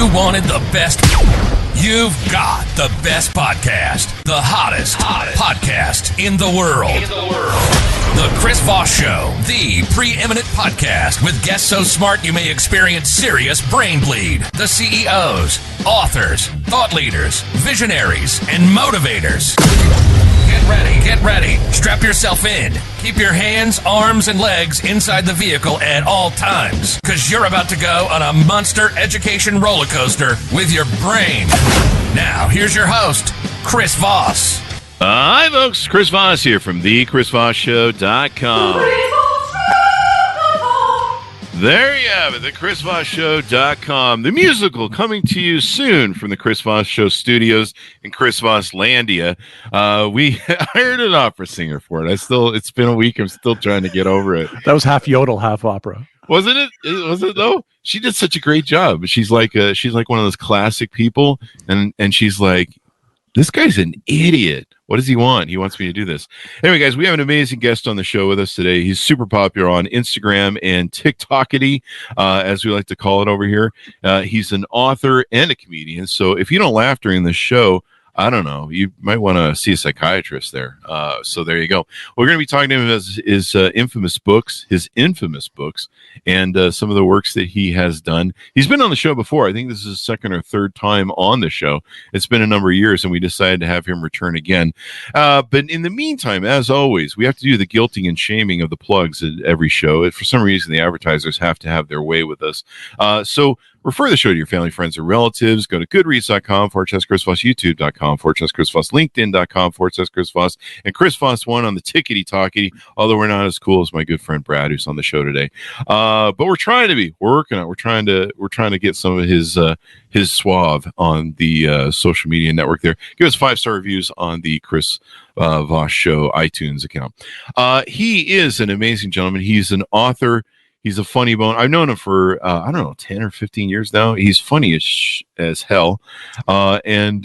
You wanted the best. You've got the best podcast. The hottest podcast in the world. The Chris Voss Show, the preeminent podcast with guests so smart you may experience serious brain bleed. The CEOs, authors, thought leaders, visionaries, and motivators. Get ready. Strap yourself in. Keep your hands, arms, and legs inside the vehicle at all times, because you're about to go on a monster education roller coaster with your brain. Now, here's your host, Chris Voss. Hi, folks. Chris Voss here from thechrisvossshow.com. There you have it, thechrisvossshow.com. The musical coming to you soon from the Chris Voss Show studios in Chris Vosslandia. We hired an opera singer for it. It's been a week. I'm still trying to get over it. That was half yodel, half opera. Wasn't it? Was it though? She did such a great job. She's like one of those classic people, and she's like, this guy's an idiot. What does he want? He wants me to do this. Anyway, guys, we have an amazing guest on the show with us today. He's super popular on Instagram and TikTokity, as we like to call it over here. He's an author and a comedian. So if you don't laugh during the show, I don't know, you might want to see a psychiatrist there. So there you go. We're going to be talking to him about his infamous books, and some of the works that he has done. He's been on the show before. I think this is his second or third time on the show. It's been a number of years, and we decided to have him return again. But in the meantime, as always, we have to do the guilting and shaming of the plugs at every show. For some reason, the advertisers have to have their way with us. So refer the show to your family, friends, or relatives. Go to goodreads.com/Chris Voss, youtube.com/Chris Voss, linkedin.com/Chris Voss, and Chris Voss 1 on the tickety-talkety, although we're not as cool as my good friend Brad, who's on the show today. But we're trying to be. We're working on it. We're trying to get some of his suave on the social media network there. Give us 5-star reviews on the Chris Voss Show iTunes account. He is an amazing gentleman. He's an author. He's a funny bone. I've known him for, 10 or 15 years now. He's funny as hell. And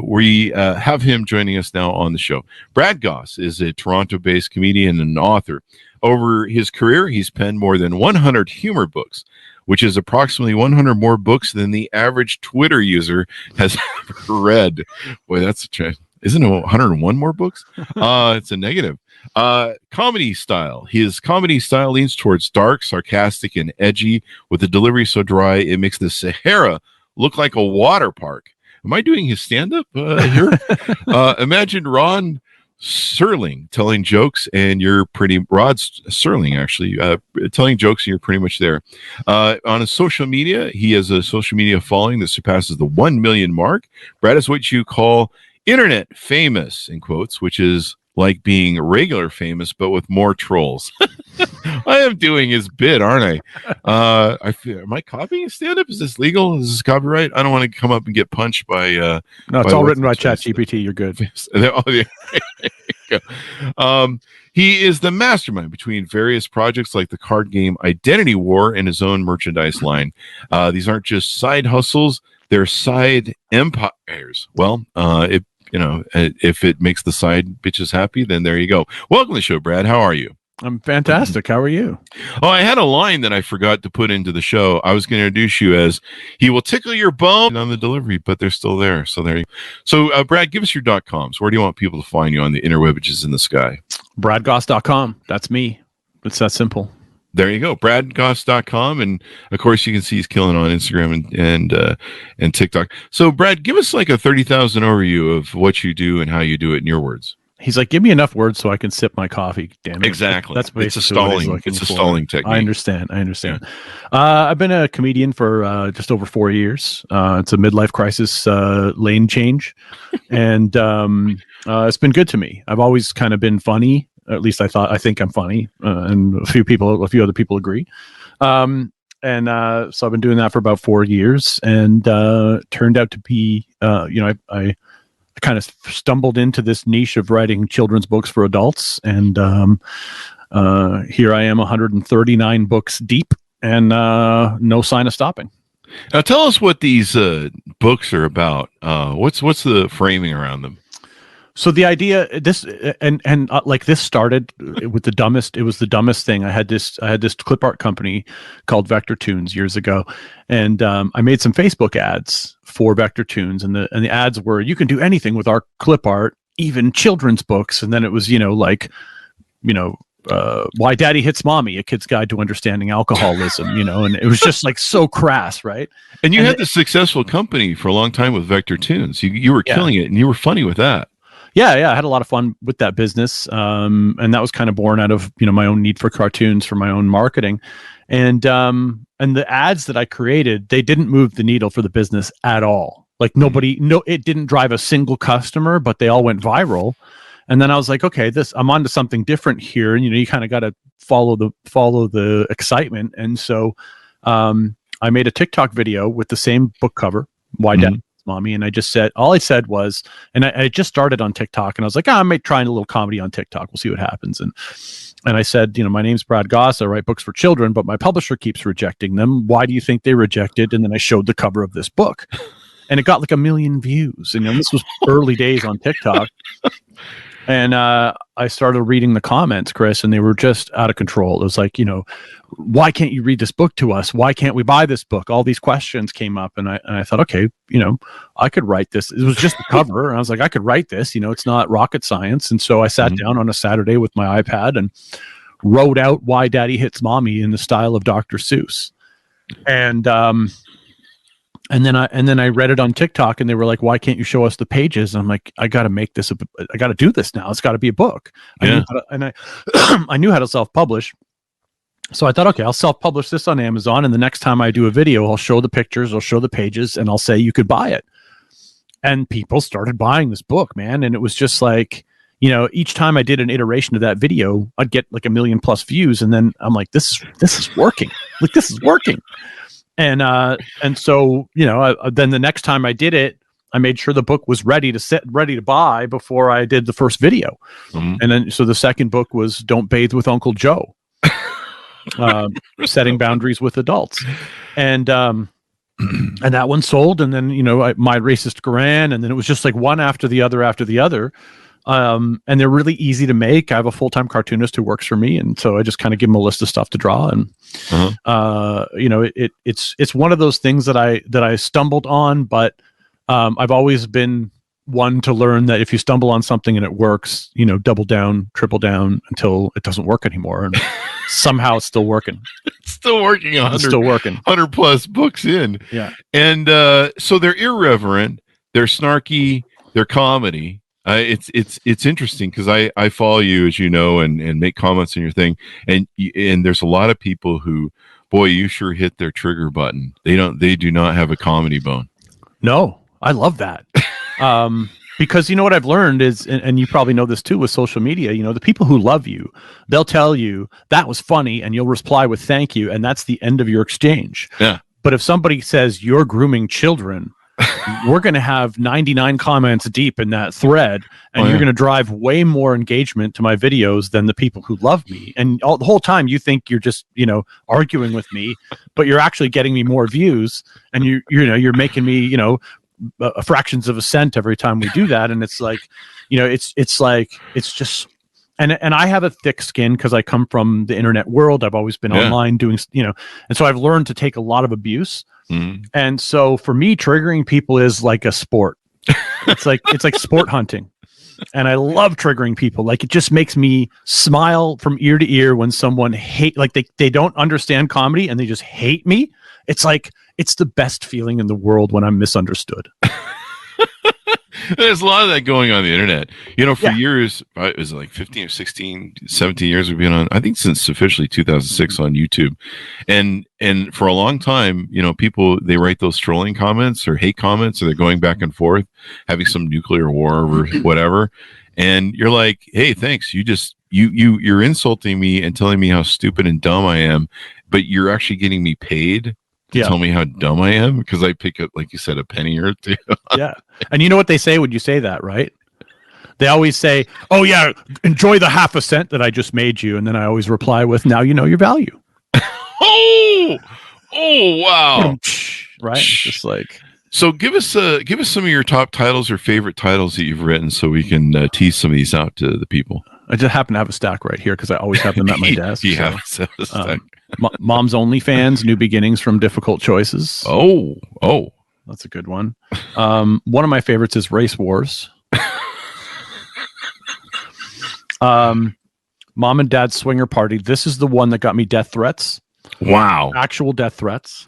we have him joining us now on the show. Brad Goss is a Toronto-based comedian and author. Over his career, he's penned more than 100 humor books, which is approximately 100 more books than the average Twitter user has ever read. Boy, that's a trend. Isn't it 101 more books? It's a negative. Comedy style. His comedy style leans towards dark, sarcastic, and edgy, with the delivery so dry it makes the Sahara look like a water park. Am I doing his stand-up here? Imagine Ron Serling telling jokes, and you're pretty... Rod Serling, actually, telling jokes, and you're pretty much there. On his social media, he has a social media following that surpasses the 1 million mark. Brad is what you call internet famous, in quotes, which is like being regular famous, but with more trolls. I am doing his bit, aren't I? Am I copying a stand-up? Is this legal? Is this copyright? I don't want to come up and get punched by... no, it's all written by ChatGPT. You're good. He is the mastermind between various projects like the card game Identity War and his own merchandise line. These aren't just side hustles. They're side empires. Well, if it makes the side bitches happy, then there you go. Welcome to the show, Brad. How are you? I'm fantastic. How are you? Oh, I had a line that I forgot to put into the show. I was going to introduce you as, he will tickle your bone on the delivery, but they're still there. So there you go. So, Brad, give us your .coms. Where do you want people to find you on the interwebs in the sky? BradGoss.com. That's me. It's that simple. There you go, bradgoss.com, and of course you can see he's killing on Instagram and TikTok. So, Brad, give us like a 30,000 overview of what you do and how you do it in your words. He's like, give me enough words so I can sip my coffee. Damn it! Exactly. That's basically it's a stalling technique. I understand. Yeah. I've been a comedian for just over 4 years. It's a midlife crisis lane change, and it's been good to me. I've always kind of been funny. At least I think I'm funny, and a few other people agree. So I've been doing that for about 4 years, and turned out to be, I kind of stumbled into this niche of writing children's books for adults, and here I am, 139 books deep, and no sign of stopping. Now, tell us what these books are about. What's the framing around them? So the idea, this and like this started with the dumbest. It was the dumbest thing. I had this clip art company called Vector Tunes years ago, and I made some Facebook ads for Vector Tunes, and the ads were, you can do anything with our clip art, even children's books. And then it was Why Daddy Hits Mommy, a kid's guide to understanding alcoholism, and it was just like so crass, right? And you had this successful company for a long time with Vector Tunes. You were killing it, and you were funny with that. Yeah, I had a lot of fun with that business, and that was kind of born out of my own need for cartoons for my own marketing, and the ads that I created, they didn't move the needle for the business at all. Like it didn't drive a single customer, but they all went viral. And then I was like, okay, I'm onto something different here, and you kind of got to follow the excitement, and so I made a TikTok video with the same book cover, Why Daddy Hits Mommy, and all I said was, and I just started on TikTok, and I was like, I might try a little comedy on TikTok. We'll see what happens. And I said, my name's Brad Goss. I write books for children, but my publisher keeps rejecting them. Why do you think they rejected? And then I showed the cover of this book, and it got like 1 million views. And this was early days on TikTok. And I started reading the comments, Chris, and they were just out of control. It was like, why can't you read this book to us? Why can't we buy this book? All these questions came up, and I thought, okay, I could write this. It was just the cover, and I was like, I could write this. It's not rocket science. And so I sat down on a Saturday with my iPad and wrote out Why Daddy Hits Mommy in the style of Dr. Seuss. And then I read it on TikTok, and they were like, "Why can't you show us the pages?" And I'm like, "I got to make this. I got to do this now. It's got to be a book." Yeah. I knew how to self-publish, so I thought, okay, I'll self-publish this on Amazon, and the next time I do a video, I'll show the pictures, I'll show the pages, and I'll say you could buy it. And people started buying this book, man, and it was just like, each time I did an iteration of that video, I'd get like 1 million+ views, and then I'm like, this is working. Like, this is working. And so, then the next time I did it, I made sure the book was ready to buy before I did the first video. Mm-hmm. And then, so the second book was Don't Bathe with Uncle Joe, setting boundaries with adults. And that one sold. And then, My Racist Gran. And then it was just like one after the other. And they're really easy to make. I have a full-time cartoonist who works for me, and so I just kind of give him a list of stuff to draw. And it's one of those things that I stumbled on, but I've always been one to learn that if you stumble on something and it works, double down, triple down until it doesn't work anymore, and somehow it's still working. It's still working. 100+ books in. Yeah, and so they're irreverent, they're snarky, they're comedy. It's interesting because I follow you, as you know, and make comments on your thing, and there's a lot of people who, boy, you sure hit their trigger button. They do not have a comedy bone. No, I love that. Because what I've learned is, and you probably know this too with social media, the people who love you, they'll tell you that was funny, and you'll reply with thank you, and that's the end of your exchange. Yeah. But if somebody says you're grooming children, we're going to have 99 comments deep in that thread, and you're going to drive way more engagement to my videos than the people who love me. And the whole time you think you're just, arguing with me, but you're actually getting me more views, and you're making me, fractions of a cent every time we do that. And it's like, it's just, and I have a thick skin because I come from the internet world. I've always been online doing, and so I've learned to take a lot of abuse. Mm-hmm. And so for me, triggering people is like a sport. It's like sport hunting. And I love triggering people. Like, it just makes me smile from ear to ear when someone they don't understand comedy and they just hate me. It's like, it's the best feeling in the world when I'm misunderstood. There's a lot of that going on the internet. For years, it was like 15 or 16, 17 years we've been on, I think since officially 2006 on YouTube. And for a long time, people, they write those trolling comments or hate comments, or they're going back and forth, having some nuclear war or whatever. And you're like, hey, thanks. You're insulting me and telling me how stupid and dumb I am, but you're actually getting me paid to tell me how dumb I am, because I pick up, like you said, a penny or two. Yeah. And you know what they say when you say that, right? They always say, oh yeah, enjoy the half a cent that I just made you. And then I always reply with, now you know your value. Oh, wow. Right? It's just like, So give us some of your top titles or favorite titles that you've written, so we can tease some of these out to the people. I just happen to have a stack right here because I always have them at my desk. Yeah, so, a stack. Mom's OnlyFans, New Beginnings from Difficult Choices. Oh, that's a good one. One of my favorites is Race Wars. Mom and Dad's Swinger Party. This is the one that got me death threats. Wow. Actual death threats.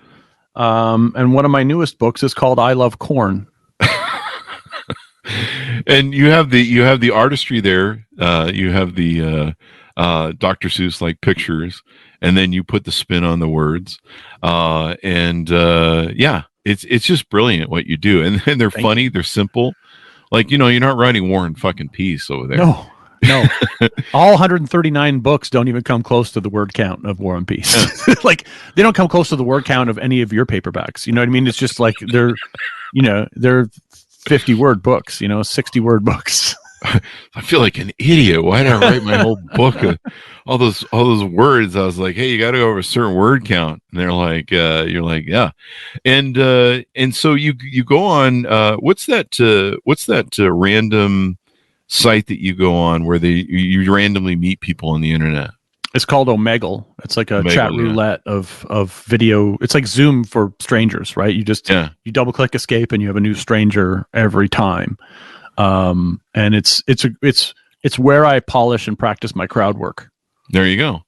And one of my newest books is called I Love Corn. And you have the artistry there. You have the Dr. Seuss like pictures, and then you put the spin on the words. It's just brilliant what you do. And they're funny, they're simple. Like, you're not writing War and fucking Peace over there. No. All 139 books don't even come close to the word count of War and Peace. Like, they don't come close to the word count of any of your paperbacks. You know what I mean? It's just like they're 50-word books, 60-word books. I feel like an idiot. Why did I write my whole book of all those words? I was like, hey, you got to go over a certain word count. And they're like, you're like, yeah. And so you go on, what's that random site that you go on where you randomly meet people on the internet? It's called Omegle. It's like a chat roulette of video. It's like Zoom for strangers, right? You just you double click escape and you have a new stranger every time. And it's where I polish and practice my crowd work. There you go.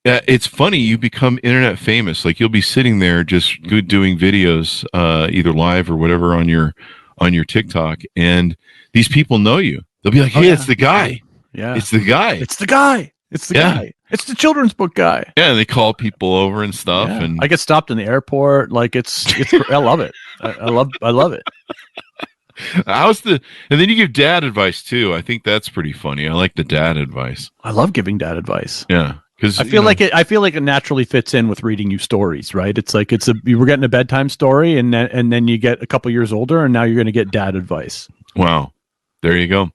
It's funny, you become internet famous. Like, you'll be sitting there just doing videos, either live or whatever on your TikTok, and these people know you. They'll be like, hey, it's the guy. Yeah. It's the guy. It's the guy. It's the guy. It's the children's book guy. Yeah, and they call people over and stuff. Yeah. And I get stopped in the airport. Like, it's I love it. I love it. And then you give dad advice too. I think that's pretty funny. I like the dad advice. I love giving dad advice. Yeah. Because I feel like it naturally fits in with reading you stories, right? It's like you were getting a bedtime story, and then you get a couple years older, and now you're going to get dad advice. Wow, there you go.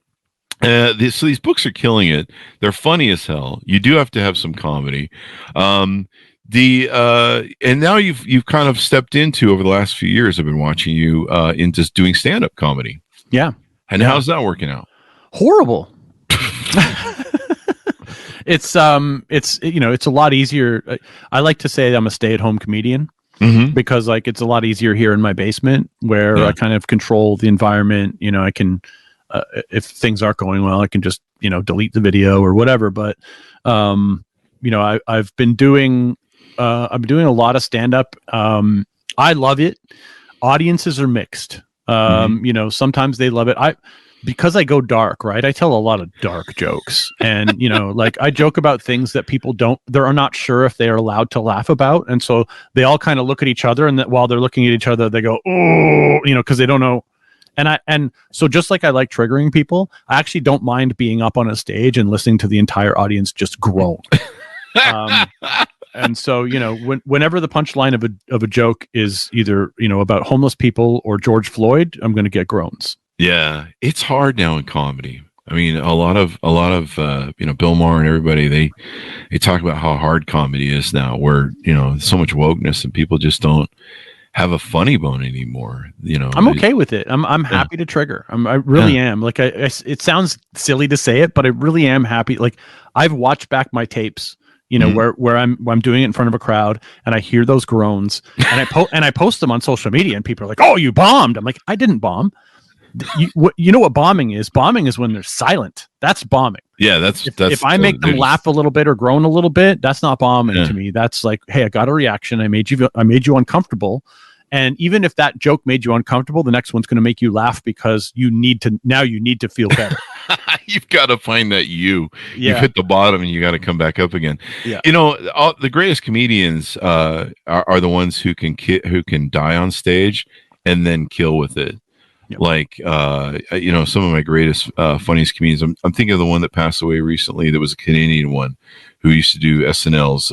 So these books are killing it. They're funny as hell. You do have to have some comedy. And now you've kind of stepped into, over the last few years, I've been watching you into doing stand-up comedy. Yeah. And how's that working out? Horrible. It's a lot easier. I like to say I'm a stay-at-home comedian because, like, it's a lot easier here in my basement where I kind of control the environment. I can, if things aren't going well, I can just, delete the video or whatever. But, I've been doing a lot of stand-up. I love it. Audiences are mixed. Sometimes they love it. Because I go dark, right? I tell a lot of dark jokes, and like, I joke about things that people they're not sure if they are allowed to laugh about, and so they all kind of look at each other, and while they're looking at each other, they go, oh, because they don't know. And so, just like I like triggering people, I actually don't mind being up on a stage and listening to the entire audience just groan. And so, whenever the punchline of a joke is either about homeless people or George Floyd, I'm going to get groans. Yeah, it's hard now in comedy. I mean, a lot of Bill Maher and everybody, they talk about how hard comedy is now, where so much wokeness and people just don't have a funny bone anymore. I'm okay with it. I'm happy to trigger. I really am. Like, it sounds silly to say it, but I really am happy. Like, I've watched back my tapes, where I'm doing it in front of a crowd, and I hear those groans, and I post them on social media, and people are like, "Oh, you bombed." I'm like, I didn't bomb. You know what bombing is? Bombing is when they're silent. That's bombing. Yeah, that's if I make them laugh a little bit or groan a little bit, that's not bombing to me. That's like, hey, I got a reaction. I made you uncomfortable. And even if that joke made you uncomfortable, the next one's going to make you laugh because you need to feel better. You've got to find that you've hit the bottom and you got to come back up again. Yeah. The greatest comedians are the ones who can die on stage and then kill with it. Yep. Like, some of my greatest, funniest comedians. I'm thinking of the one that passed away recently. That was a Canadian one who used to do SNL's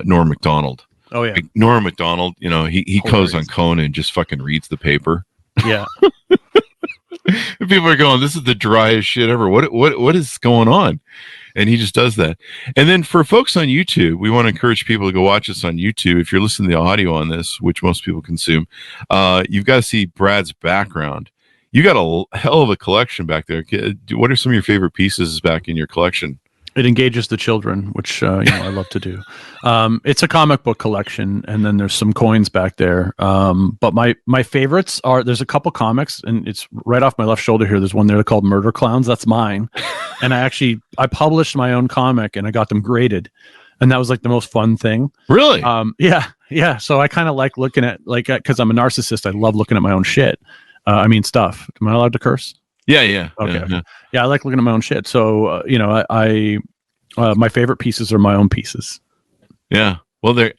Norm Macdonald. Oh yeah, like Norm Macdonald. He goes on Conan and just fucking reads the paper. Yeah. People are going, "This is the driest shit ever." What is going on? and he just does that. And then for folks on YouTube, we want to encourage people to go watch us on YouTube. If you're listening to the audio on this, which most people consume, you've got to see Brad's background. You got a hell of a collection back there. What are some of your favorite pieces back in your collection? It engages the children, which I love to do. It's a comic book collection, and then there's some coins back there. But my favorites are, there's a couple comics, and it's right off my left shoulder here. There's one there called Murder Clowns. That's mine. And I published my own comic, and I got them graded, and that was like the most fun thing. Really? Yeah. So I kind of like looking at, like, because I'm a narcissist, I love looking at my own shit. Stuff. Am I allowed to curse? Yeah. Okay. Yeah, I like looking at my own shit. So, I my favorite pieces are my own pieces. Yeah. Well, they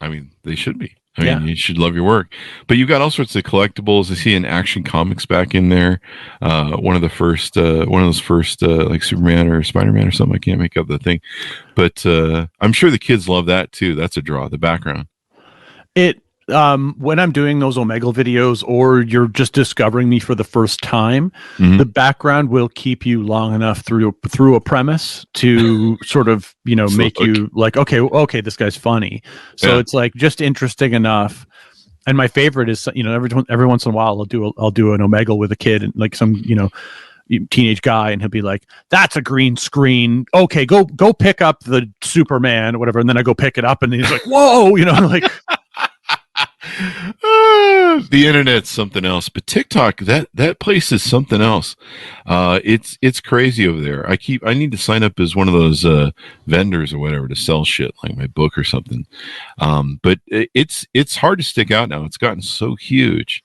should be. You should love your work. But you've got all sorts of collectibles. I see an Action Comics back in there. One of those first like Superman or Spider-Man or something. I can't make up the thing. But I'm sure the kids love that too. That's a draw, the background. When I'm doing those Omegle videos, or you're just discovering me for the first time, the background will keep you long enough through a premise to sort of, make you like, okay, this guy's funny. So it's like just interesting enough. And my favorite is, every once in a while I'll do an Omegle with a kid, and like some, teenage guy, and he'll be like, that's a green screen. Okay, go pick up the Superman or whatever. And then I go pick it up, and he's like, whoa, like. The internet's something else, but TikTok, that place is something else. It's crazy over there. I need to sign up as one of those vendors or whatever to sell shit like my book or something. But it's hard to stick out now. It's gotten so huge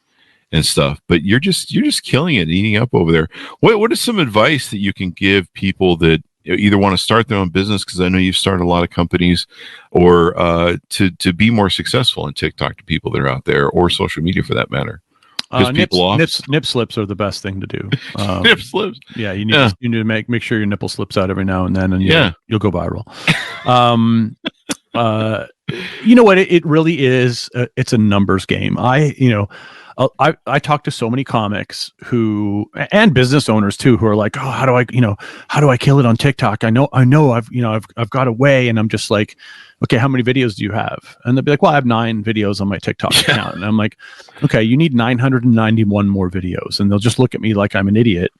and stuff. But you're just killing it, eating up over there. What is some advice that you can give people that either want to start their own business, because I know you've started a lot of companies, or to be more successful in TikTok, to people that are out there, or social media for that matter? Nip slips are the best thing to do. Nip slips. Yeah, you need to make sure your nipple slips out every now and then, and you'll go viral. You know what? It really is. It's a numbers game. I talk to so many comics and business owners too, who are like, oh, how do I kill it on TikTok? I know I've got a way. And I'm just like, okay, how many videos do you have? And they'll be like, well, I have 9 videos on my TikTok account. And I'm like, okay, you need 991 more videos. And they'll just look at me like I'm an idiot.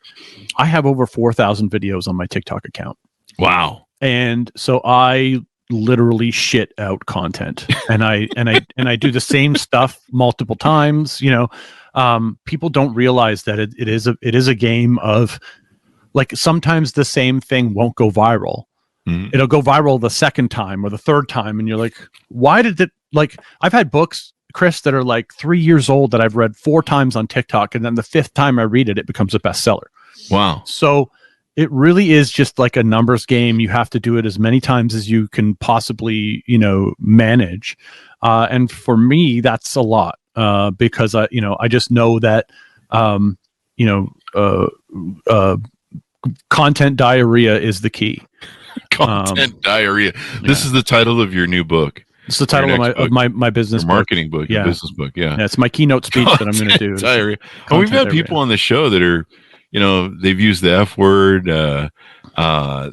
I have over 4,000 videos on my TikTok account. Wow. And so I literally shit out content, and I do the same stuff multiple times. People don't realize that it is a game of, like, sometimes the same thing won't go viral. It'll go viral the second time or the third time, and you're like, why did it? Like, I've had books, Chris, that are like 3 years old that I've read 4 times on TikTok, and then the 5th time I read it, it becomes a bestseller. Wow. So it really is just like a numbers game. You have to do it as many times as you can possibly, manage. And for me, that's a lot, because I just know that, content diarrhea is the key. Content diarrhea. This is the title of your new book. It's the title of my business marketing book. Yeah. Business book. Yeah. It's my keynote speech that I'm going to do. Diarrhea. And we've had people on the show that are, they've used the F word.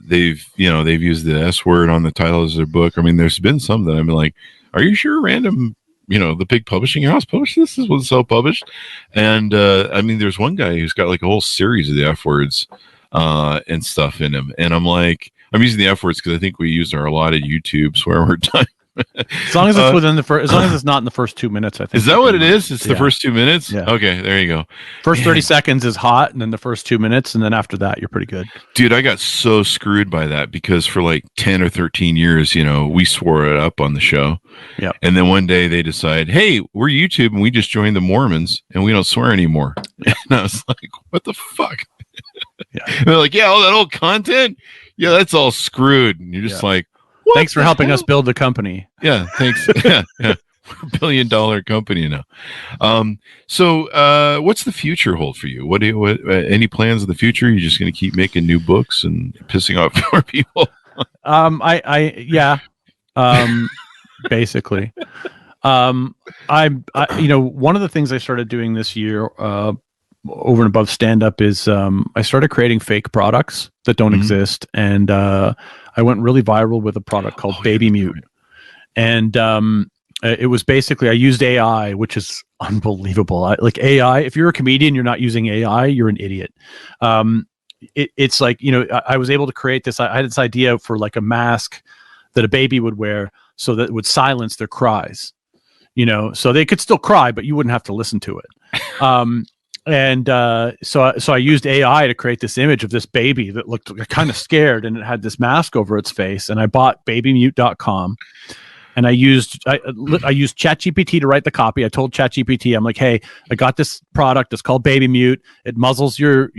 They've used the S word on the titles of their book. I mean, there's been some that I'm like, are you sure random, the big publishing house published this? This was self-published. And, there's one guy who's got like a whole series of the F words, and stuff in him. And I'm like, I'm using the F words because I think we use our allotted YouTube swear word time. As long as it's within the first, as long as it's not in the first 2 minutes, I think. Is that what it is? It's the first 2 minutes? Yeah. Okay, there you go. First 30 seconds is hot, and then the first 2 minutes, and then after that, you're pretty good. Dude, I got so screwed by that because for like 10 or 13 years, we swore it up on the show. Yeah. And then one day they decide, hey, we're YouTube, and we just joined the Mormons, and we don't swear anymore. And I was like, what the fuck? And they're like, all that old content? Yeah, that's all screwed. And you're just like, thanks for helping us build the company. Yeah, thanks. yeah. We're a $1 billion company now. So what's the future hold for you? What any plans in the future? You're just going to keep making new books and pissing off more people? Basically. One of the things I started doing this year, over and above stand up is I started creating fake products that don't exist, and I went really viral with a product called Baby Mute, and it was basically I used AI, which is unbelievable. Like AI, if you're a comedian, you're not using AI, you're an idiot. It's like, I was able to create this. I had this idea for like a mask that a baby would wear so that it would silence their cries, so they could still cry, but you wouldn't have to listen to it. So I used AI to create this image of this baby that looked kind of scared, and it had this mask over its face. And I bought babymute.com. And I used ChatGPT to write the copy. I told ChatGPT, I'm like, hey, I got this product. It's called Baby Mute. It muzzles your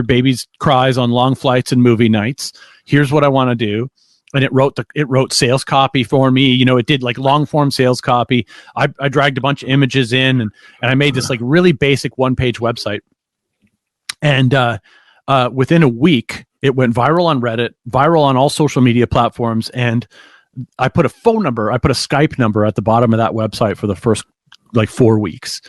baby's cries on long flights and movie nights. Here's what I want to do. And it wrote sales copy for me. It did like long form sales copy. I dragged a bunch of images in, and I made this like really basic 1-page website. And within a week, it went viral on Reddit, viral on all social media platforms, and I put a phone number, I put a Skype number at the bottom of that website for the first like 4 weeks.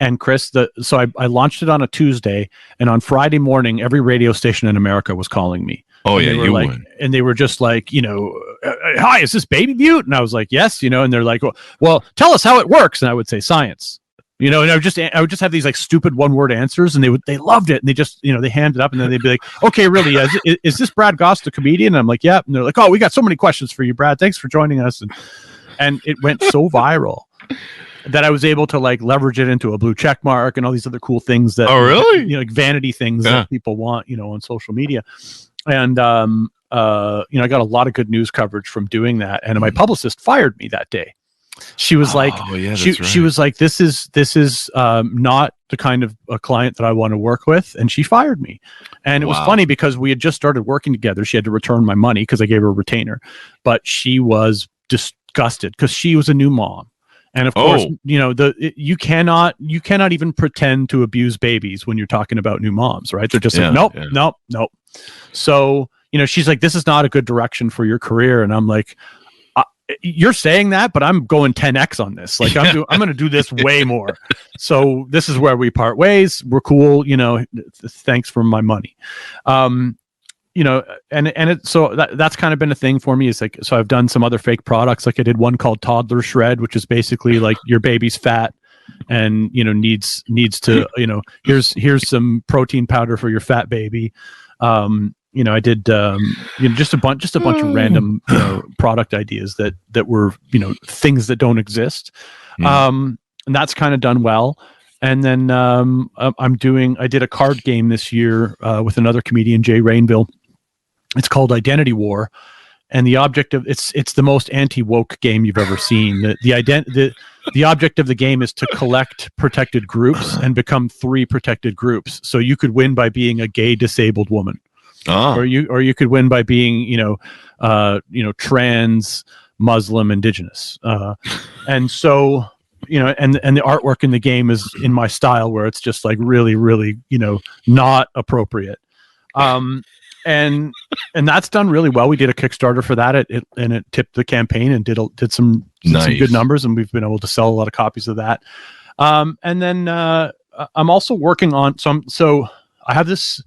And Chris, so I launched it on a Tuesday, and on Friday morning, every radio station in America was calling me. Oh yeah, you like, won. And they were just like, hi, is this Baby Mute? And I was like, yes, and they're like, well, tell us how it works. And I would say science. And I would just have these like stupid 1-word answers, and they loved it, and they just they hand it up, and then they'd be like, okay, really, is this Brad Goss, the comedian? And I'm like, yeah. And they're like, oh, we got so many questions for you, Brad. Thanks for joining us. And it went so viral that I was able to like leverage it into a blue check mark and all these other cool things that like vanity things that people want on social media. And I got a lot of good news coverage from doing that, and my publicist fired me that day. She was like, she was like, this is not the kind of a client that I want to work with. And she fired me. And it was funny because we had just started working together. She had to return my money because I gave her a retainer, but she was disgusted because she was a new mom. And of course, you cannot even pretend to abuse babies when you're talking about new moms, right? They're just like, nope. So, she's like, this is not a good direction for your career. And I'm like, you're saying that, but I'm going 10x on this. Like I'm going to do this way more. So this is where we part ways. We're cool. Thanks for my money. So that's kind of been a thing for me. Is like, so I've done some other fake products. Like I did one called Toddler Shred, which is basically like your baby's fat and, needs to, here's some protein powder for your fat baby. I did just a bunch of random product ideas that were things that don't exist, and that's kind of done well. And then I did a card game this year with another comedian, Jay Rainville. It's called Identity War, and the object of it's the most anti-woke game you've ever seen. The object of the game is to collect protected groups and become 3 protected groups. So you could win by being a gay disabled woman. Or you could win by being trans, Muslim, indigenous, and so and the artwork in the game is in my style where it's just like really, really not appropriate, and that's done really well. We did a Kickstarter for that, it tipped the campaign and did some good numbers, and we've been able to sell a lot of copies of that. And then I'm also working on so I have this.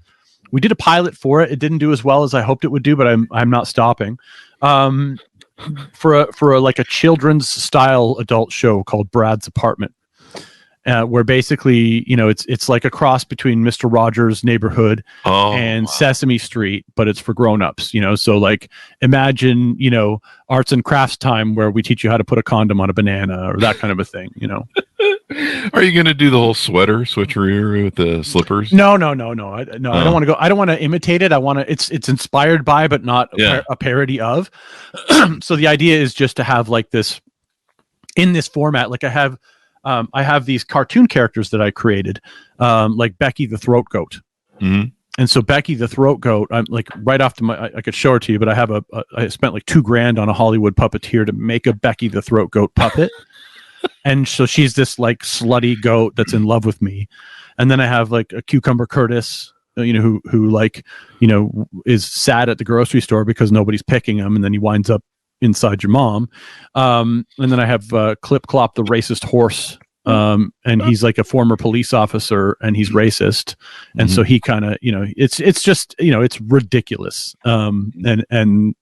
We did a pilot for it. It didn't do as well as I hoped it would do, but I'm not stopping. For a children's style adult show called Brad's Apartment, where basically it's like a cross between Mr. Rogers' Neighborhood and Sesame Street, but it's for grown-ups. So like imagine arts and crafts time where we teach you how to put a condom on a banana or that kind of a thing. Are you going to do the whole sweater switcheroo with the slippers? No. I don't want to go. I don't want to imitate it. I want to. It's inspired by, but not a parody of. So the idea is just to have like this in this format. Like I have these cartoon characters that I created, like Becky the Throat Goat. Mm-hmm. And so Becky the Throat Goat, I'm like right off I could show it to you, but I spent like $2,000 on a Hollywood puppeteer to make a Becky the Throat Goat puppet. And so she's this like slutty goat that's in love with me. And then I have like a Cucumber Curtis, who is sad at the grocery store because nobody's picking him. And then he winds up inside your mom. And then I have Clip Clop, the racist horse, and he's like a former police officer, and he's racist, and so he kind of, it's just, it's ridiculous. And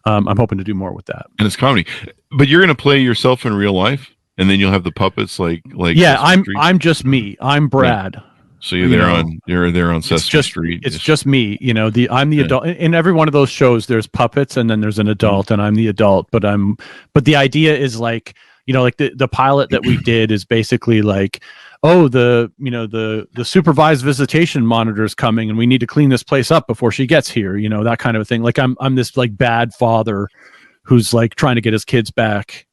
I'm hoping to do more with that. And it's comedy, but you're going to play yourself in real life, and then you'll have the puppets like yeah. I'm just me. I'm Brad. Yeah. So you're there on Sesame Street. It's just me. I'm the adult. In every one of those shows, there's puppets, and then there's an adult, and I'm the adult. But the idea is like, like the pilot that we did is basically like, oh, the supervised visitation monitor is coming, and we need to clean this place up before she gets here. That kind of a thing. Like I'm this like bad father who's like trying to get his kids back,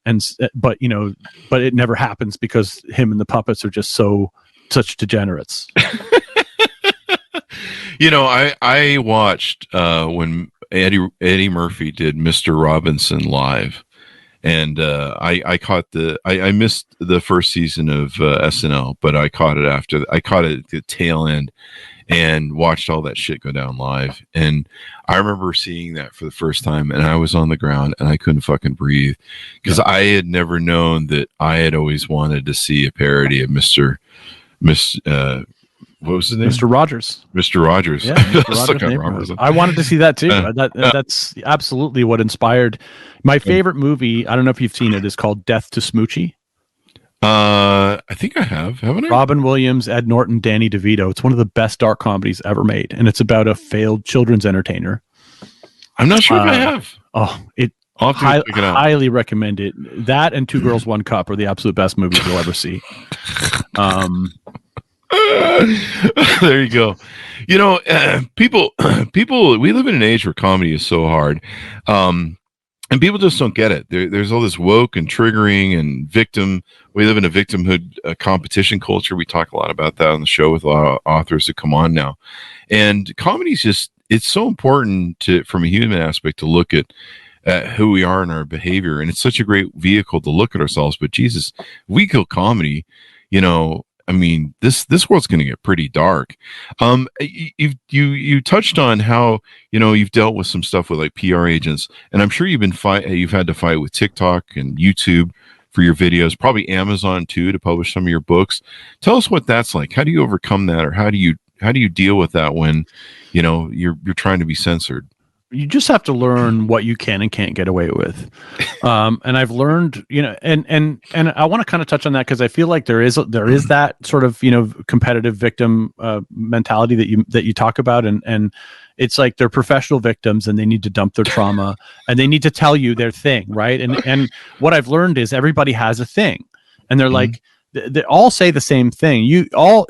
but it never happens because him and the puppets are just such degenerates. I watched when Eddie Murphy did Mr. Robinson live, and I caught I missed the first season of SNL, but I caught it at the tail end and watched all that shit go down live. And I remember seeing that for the first time, and I was on the ground and I couldn't fucking breathe, because I had never known that I had always wanted to see a parody of what was his name? Mr. Rogers. Mr. Rogers. Yeah, Mr. Rogers. I wanted to see that too. That's absolutely what inspired my favorite movie. I don't know if you've seen it. Is called Death to Smoochie. I think I have. Haven't I? Robin Williams, Ed Norton, Danny DeVito. It's one of the best dark comedies ever made, and it's about a failed children's entertainer. I'm not sure if I have. Oh, I'll have to check it out. Highly recommend it. That and Two Girls, One Cup are the absolute best movies you'll ever see. There you go. People, we live in an age where comedy is so hard. And people just don't get it. There's all this woke and triggering and victim. We live in a victimhood competition culture. We talk a lot about that on the show with a lot of authors that come on now. And comedy is it's so important from a human aspect to look at who we are and our behavior. And it's such a great vehicle to look at ourselves. But Jesus, if we kill comedy, this world's going to get pretty dark. You touched on how you've dealt with some stuff with like PR agents, and I'm sure you've had to fight with TikTok and YouTube for your videos, probably Amazon too, to publish some of your books. Tell us what that's like. How do you overcome that, or how do you deal with that when you're trying to be censored? You just have to learn what you can and can't get away with. And I've learned, and I want to kind of touch on that, because I feel like there is that sort of, competitive victim mentality that you talk about. And it's like they're professional victims and they need to dump their trauma and they need to tell you their thing. Right. And what I've learned is everybody has a thing, and they're like, they all say the same thing. I've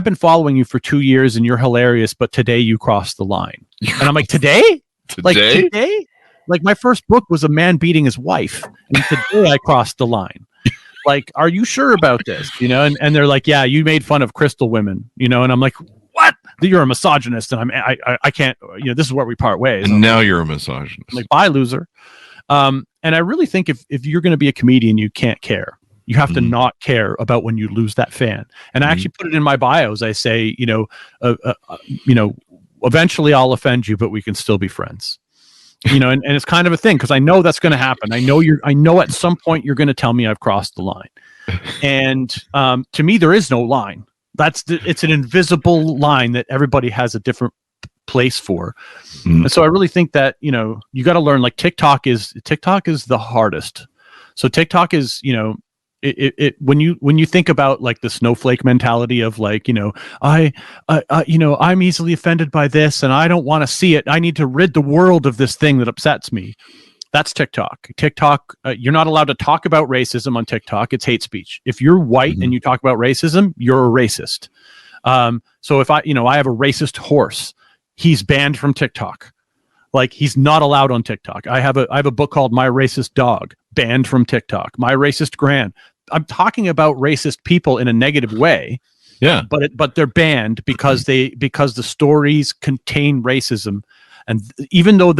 been following you for 2 years and you're hilarious, but today you crossed the line. And I'm like, today? Like today? Like my first book was a man beating his wife, and today I crossed the line. Like, are you sure about this? And they're like, yeah, you made fun of crystal women, and I'm like, what? You're a misogynist, and I can't, this is where we part ways. And now you're a misogynist. I'm like, bye, loser. And I really think if you're going to be a comedian, you can't care. You have to not care about when you lose that fan. And I actually put it in my bios. I say, eventually I'll offend you, but we can still be friends. And it's kind of a thing, because I know that's going to happen. I know at some point you're going to tell me I've crossed the line. And to me, there is no line. It's an invisible line that everybody has a different place for. And so I really think that, you got to learn, like TikTok is the hardest. So TikTok is, when you think about like the snowflake mentality of like, I'm easily offended by this and I don't want to see it. I need to rid the world of this thing that upsets me. That's TikTok. You're not allowed to talk about racism on TikTok. It's hate speech. If you're white and you talk about racism, you're a racist. So if I have a racist horse, he's banned from TikTok. Like, he's not allowed on TikTok. I have a book called My Racist Dog, banned from TikTok. My Racist Gran. I'm talking about racist people in a negative way. Yeah. But they're banned because the stories contain racism. And even though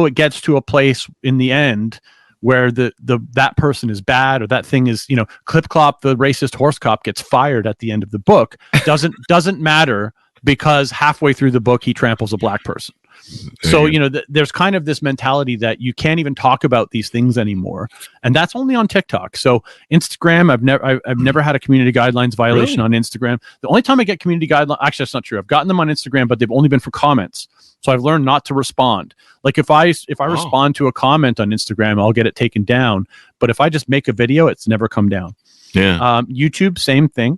it gets to a place in the end where that person is bad, or that thing is, Clip Clop, the racist horse cop, gets fired at the end of the book, doesn't matter, because halfway through the book he tramples a black person. So, there's kind of this mentality that you can't even talk about these things anymore. And that's only on TikTok. So Instagram, I've never had a community guidelines violation on Instagram. The only time I get community guidelines, actually, that's not true. I've gotten them on Instagram, but they've only been for comments. So I've learned not to respond. Like if I respond to a comment on Instagram, I'll get it taken down. But if I just make a video, it's never come down. Yeah. YouTube, same thing.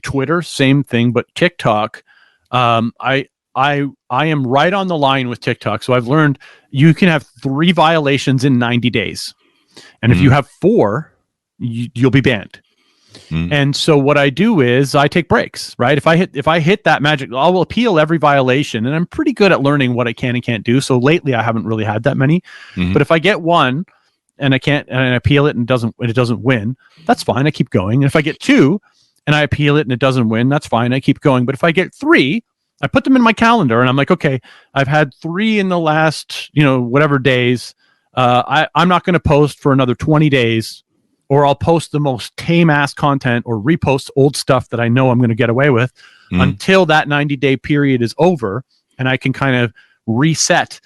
Twitter, same thing. But TikTok, I am right on the line with TikTok. So I've learned you can have 3 violations in 90 days. And if you have 4, you'll be banned. And so what I do is I take breaks, right? If I hit that magic, I'll appeal every violation, and I'm pretty good at learning what I can and can't do. So lately I haven't really had that many, but if I get one and I can't, and I appeal it and it doesn't win, that's fine. I keep going. And if I get 2 and I appeal it and it doesn't win, that's fine. I keep going. But if I get 3, I put them in my calendar and I'm like, okay, I've had 3 in the last, whatever days. I'm not going to post for another 20 days, or I'll post the most tame ass content or repost old stuff that I know I'm going to get away with until that 90-day period is over and I can kind of reset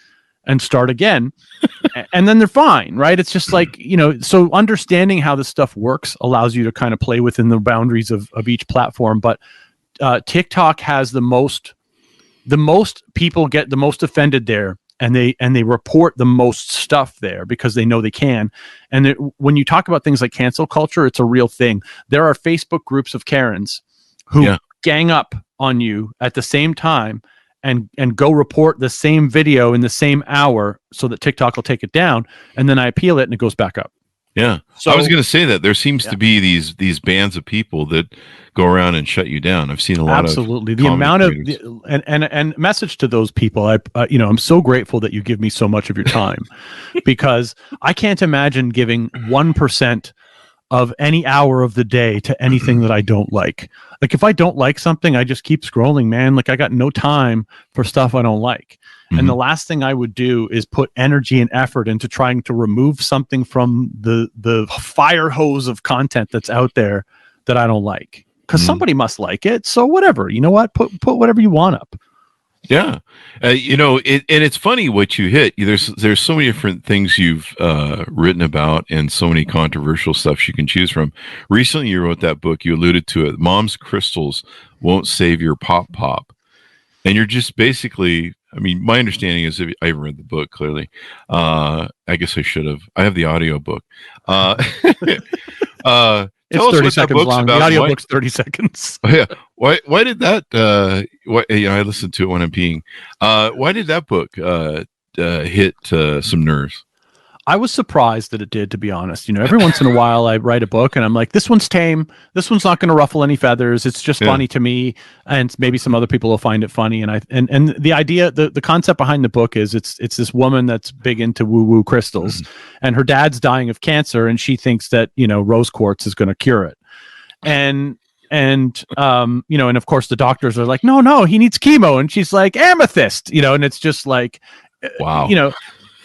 and start again. And then they're fine, right? It's just like, so understanding how this stuff works allows you to kind of play within the boundaries of each platform. But TikTok has the most people get the most offended there. And they report the most stuff there because they know they can. And when you talk about things like cancel culture, it's a real thing. There are Facebook groups of Karens who gang up on you at the same time and go report the same video in the same hour so that TikTok will take it down. And then I appeal it and it goes back up. Yeah. So I was going to say that there seems to be these bands of people that go around and shut you down. I've seen a lot absolutely. The amount of and message to those people. I'm so grateful that you give me so much of your time because I can't imagine giving 1% of any hour of the day to anything that I don't like. Like if I don't like something, I just keep scrolling, man. Like I got no time for stuff I don't like. And the last thing I would do is put energy and effort into trying to remove something from the fire hose of content that's out there that I don't like. Because somebody must like it. So whatever, you know what? Put whatever you want up. Yeah. And it's funny what you hit. There's so many different things you've written about and so many controversial stuff you can choose from. Recently, you wrote that book. You alluded to it. Mom's Crystals Won't Save Your Pop. And you're just basically, my understanding is, I haven't read the book clearly. I guess I should have. I have the audio book. It's 30 seconds long. The audiobook's 30 seconds. Yeah. Why did that? I listened to it when I'm peeing. Why did that book hit some nerves? I was surprised that it did, to be honest. Every once in a while I write a book and I'm like, this one's tame. This one's not going to ruffle any feathers. It's just funny to me. And maybe some other people will find it funny. And the idea, the concept behind the book is it's this woman that's big into woo-woo crystals and her dad's dying of cancer. And she thinks that, rose quartz is going to cure it. And of course the doctors are like, no, he needs chemo. And she's like, amethyst, and it's just like, wow.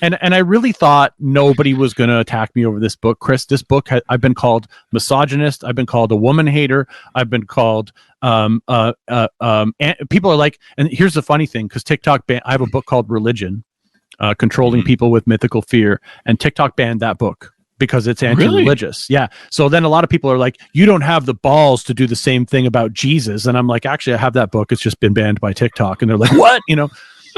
And I really thought nobody was going to attack me over this book, Chris. This book, I've been called misogynist. I've been called a woman hater. I've been called, people are like, and here's the funny thing, because TikTok, I have a book called Religion, Controlling People with Mythical Fear, and TikTok banned that book because it's anti-religious. Really? Yeah. So then a lot of people are like, you don't have the balls to do the same thing about Jesus. And I'm like, actually, I have that book. It's just been banned by TikTok. And they're like, what?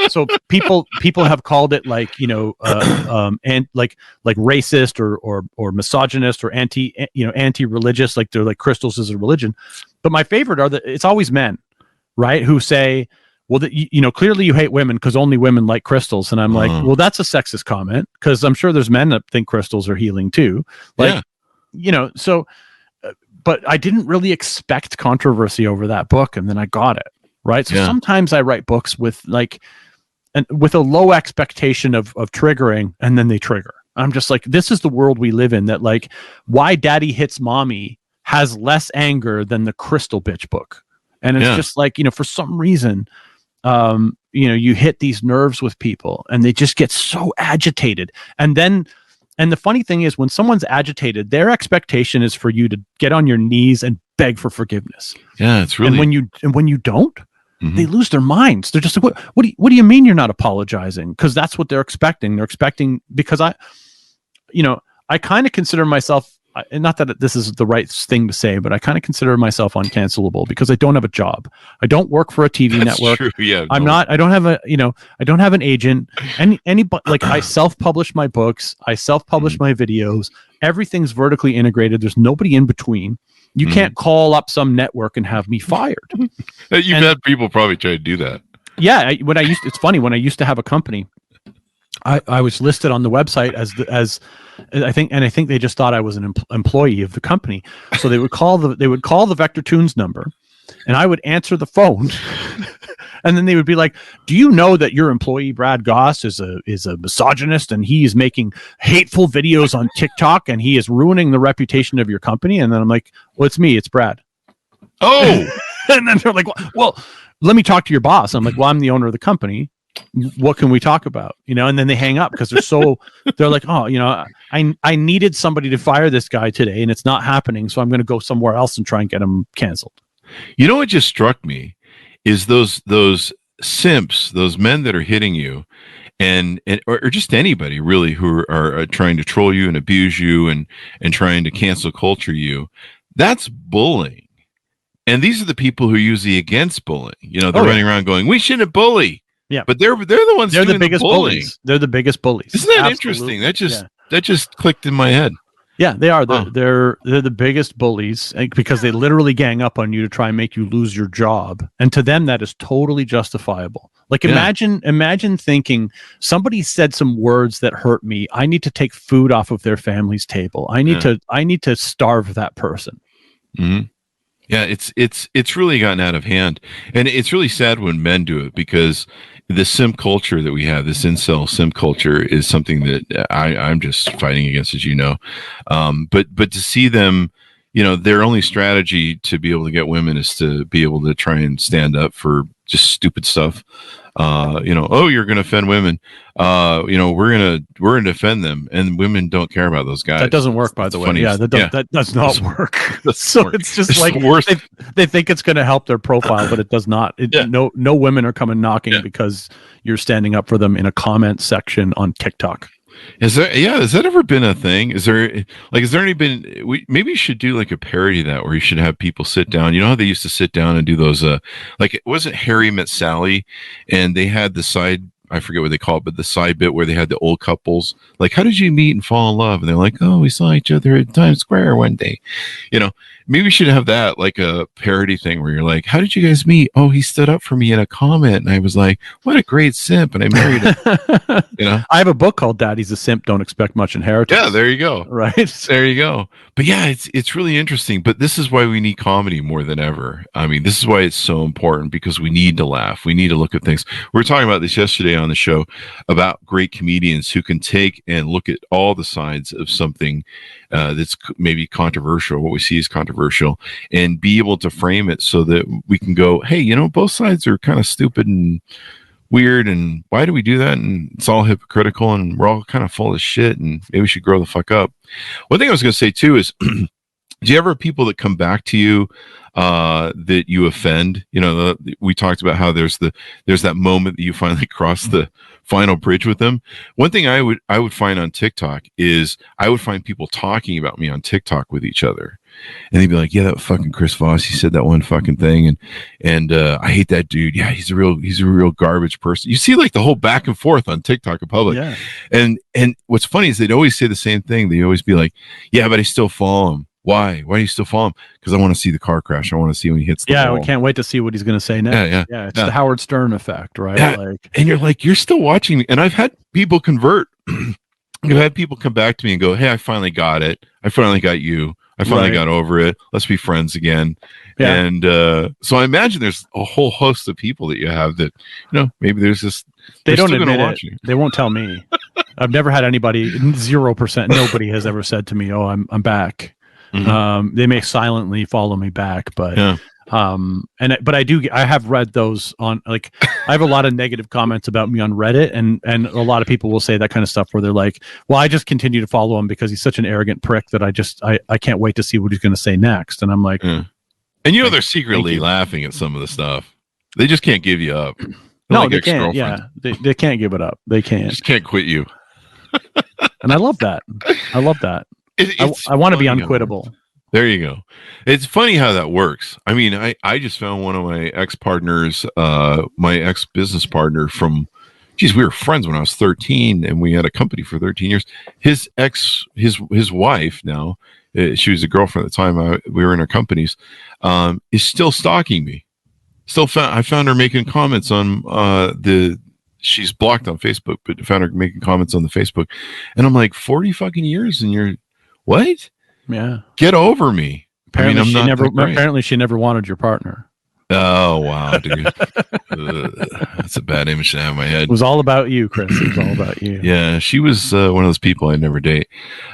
So people have called it like, and like racist or misogynist or anti-religious, like they're like crystals is a religion. But my favorite are it's always men, right? Who say, well, clearly you hate women because only women like crystals. And I'm like, well, that's a sexist comment because I'm sure there's men that think crystals are healing too. Like, so, but I didn't really expect controversy over that book. And then I got it. Right. So sometimes I write books with with a low expectation of triggering, and then they trigger. I'm just like, this is the world we live in, that like Why Daddy Hits Mommy has less anger than the Crystal Bitch book. And it's just like, for some reason, you hit these nerves with people and they just get so agitated. And the funny thing is when someone's agitated, their expectation is for you to get on your knees and beg for forgiveness. Yeah, it's really. And when you don't, they lose their minds. They're just like, what do you mean you're not apologizing? Because that's what they're expecting. They're expecting, because I kind of consider myself, and not that this is the right thing to say, but I kind of consider myself uncancelable because I don't have a job. I don't work for a TV network. True. Yeah, I don't have I don't have an agent. Anybody, like, I self-publish my books. I self-publish my videos. Everything's vertically integrated. There's nobody in between. You can't call up some network and have me fired. You've had people probably try to do that. Yeah. It's funny, when I used to have a company, I was listed on the website as I think they just thought I was an employee of the company. So they would call the Vector Tunes number, and I would answer the phone, and then they would be like, "Do you know that your employee Brad Goss is a misogynist, and he is making hateful videos on TikTok, and he is ruining the reputation of your company?" And then I'm like, "Well, it's me, it's Brad." Oh, and then they're like, "Well, let me talk to your boss." I'm like, "Well, I'm the owner of the company. What can we talk about?" And then they hang up because they're like, "Oh, I needed somebody to fire this guy today, and it's not happening, so I'm going to go somewhere else and try and get him canceled." You know what just struck me is those simps, those men that are hitting you, or just anybody really who are trying to troll you and abuse you and trying to cancel culture you. That's bullying. And these are the people who are usually against bullying. They're running around going, "We shouldn't bully." Yeah, but they're the ones. They're the biggest bullies. They're the biggest bullies. Isn't that interesting? That just clicked in my head. Yeah, they are. They're the biggest bullies because they literally gang up on you to try and make you lose your job. And to them, that is totally justifiable. Like, imagine thinking somebody said some words that hurt me. I need to take food off of their family's table. I need to starve that person. Mm-hmm. Yeah, it's really gotten out of hand, and it's really sad when men do it, because the simp culture that we have, this incel simp culture, is something that I'm just fighting against, as you know. But to see them, their only strategy to be able to get women is to be able to try and stand up for just stupid stuff. Oh, you're going to offend women. We're going to defend them, and women don't care about those guys. That doesn't work, by the way. Yeah, that does not work. So it's just like they think it's going to help their profile, but it does not. No women are coming knocking because you're standing up for them in a comment section on TikTok. Has that ever been a thing? Has there maybe you should do like a parody of that, where you should have people sit down. You know how they used to sit down and do those, like, it wasn't Harry Met Sally, and they had the side, I forget what they call it, but the side bit where they had the old couples, like, how did you meet and fall in love? And they're like, oh, we saw each other at Times Square one day. Maybe we should have that, like a parody thing where you're like, how did you guys meet? Oh, he stood up for me in a comment, and I was like, what a great simp, and I married him. I have a book called Daddy's a Simp, Don't Expect Much Inheritance. Yeah, there you go. Right. There you go. But yeah, it's really interesting. But this is why we need comedy more than ever. I mean, this is why it's so important, because we need to laugh. We need to look at things. We were talking about this yesterday on the show about great comedians who can take and look at all the sides of something that's maybe controversial, what we see is controversial, and be able to frame it so that we can go, hey, both sides are kind of stupid and weird, and why do we do that? And it's all hypocritical, and we're all kind of full of shit, and maybe we should grow the fuck up. One thing I was going to say too is, do you ever have people that come back to you that you offend? We talked about how there's that moment that you finally cross the final bridge with them. One thing I would find on TikTok is I would find people talking about me on TikTok with each other, and they'd be like, yeah, that fucking Chris Voss, he said that one fucking thing, and I hate that dude. Yeah, he's a real garbage person. You see, like, the whole back and forth on TikTok in public. Yeah. And what's funny is they'd always say the same thing. They'd always be like, yeah, but I still follow him. Why do you still follow him? Because I want to see the car crash. I want to see when he hits the wall. We can't wait to see what he's going to say next. Yeah. It's the Howard Stern effect, right? Yeah. And you're like, you're still watching me. And I've had people convert. I've had people come back to me and go, hey, I finally got it. I finally got you. I finally got over it. Let's be friends again. Yeah. And so I imagine there's a whole host of people that you have that, maybe there's this. They don't admit it. They won't tell me. I've never had anybody, 0%. Nobody has ever said to me, oh, I'm back. Mm-hmm. They may silently follow me back, but but I have read those on, like, I have a lot of negative comments about me on Reddit, and a lot of people will say that kind of stuff where they're like, well, I just continue to follow him because he's such an arrogant prick that I can't wait to see what he's going to say next. And I'm like, and they're secretly laughing at some of the stuff. They just can't give you up. No, like they can't. Yeah, they can't give it up. They can't. Just can't quit you. And I love that. I love that. I want to be unquittable. There you go. It's funny how that works. I mean, I just found one of my ex-partners, my ex-business partner from, geez, we were friends when I was 13 and we had a company for 13 years. His wife now, she was a girlfriend at the time we were in our companies, is still stalking me. I found her making comments on she's blocked on Facebook, but found her making comments on the Facebook. And I'm like, 40 fucking years and you're, what? Yeah. Get over me. Apparently, apparently she never wanted your partner. Oh, wow, dude. That's a bad image to have in my head. It was all about you, Chris. It was all about you. Yeah, she was one of those people I'd never date.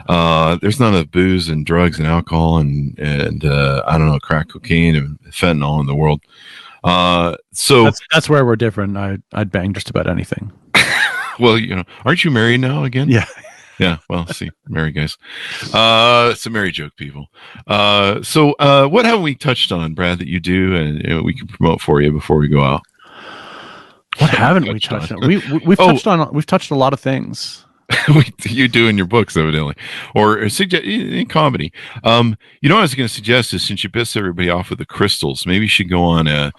There's none of booze and drugs and alcohol and I don't know, crack cocaine and fentanyl in the world. So that's where we're different. I'd bang just about anything. Well, aren't you married now again? Yeah. Yeah. Well, see, married guys. It's a married joke, people. So what have we touched on, Brad, that you do and we can promote for you before we go out? What haven't we touched on? We've touched a lot of things. You do in your books, evidently, or in comedy. What I was going to suggest is, since you pissed everybody off with the crystals, maybe you should go on a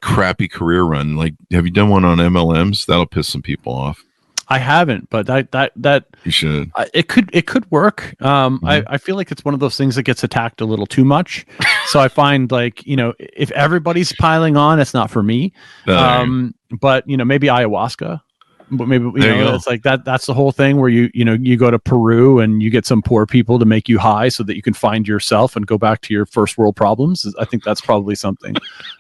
crappy career run. Like, have you done one on MLMs? That'll piss some people off. I haven't, but that you should. It could work. I feel like it's one of those things that gets attacked a little too much. So I find, like, if everybody's piling on, it's not for me. But maybe ayahuasca. But maybe it's like that. That's the whole thing where you go to Peru and you get some poor people to make you high so that you can find yourself and go back to your first world problems. I think that's probably something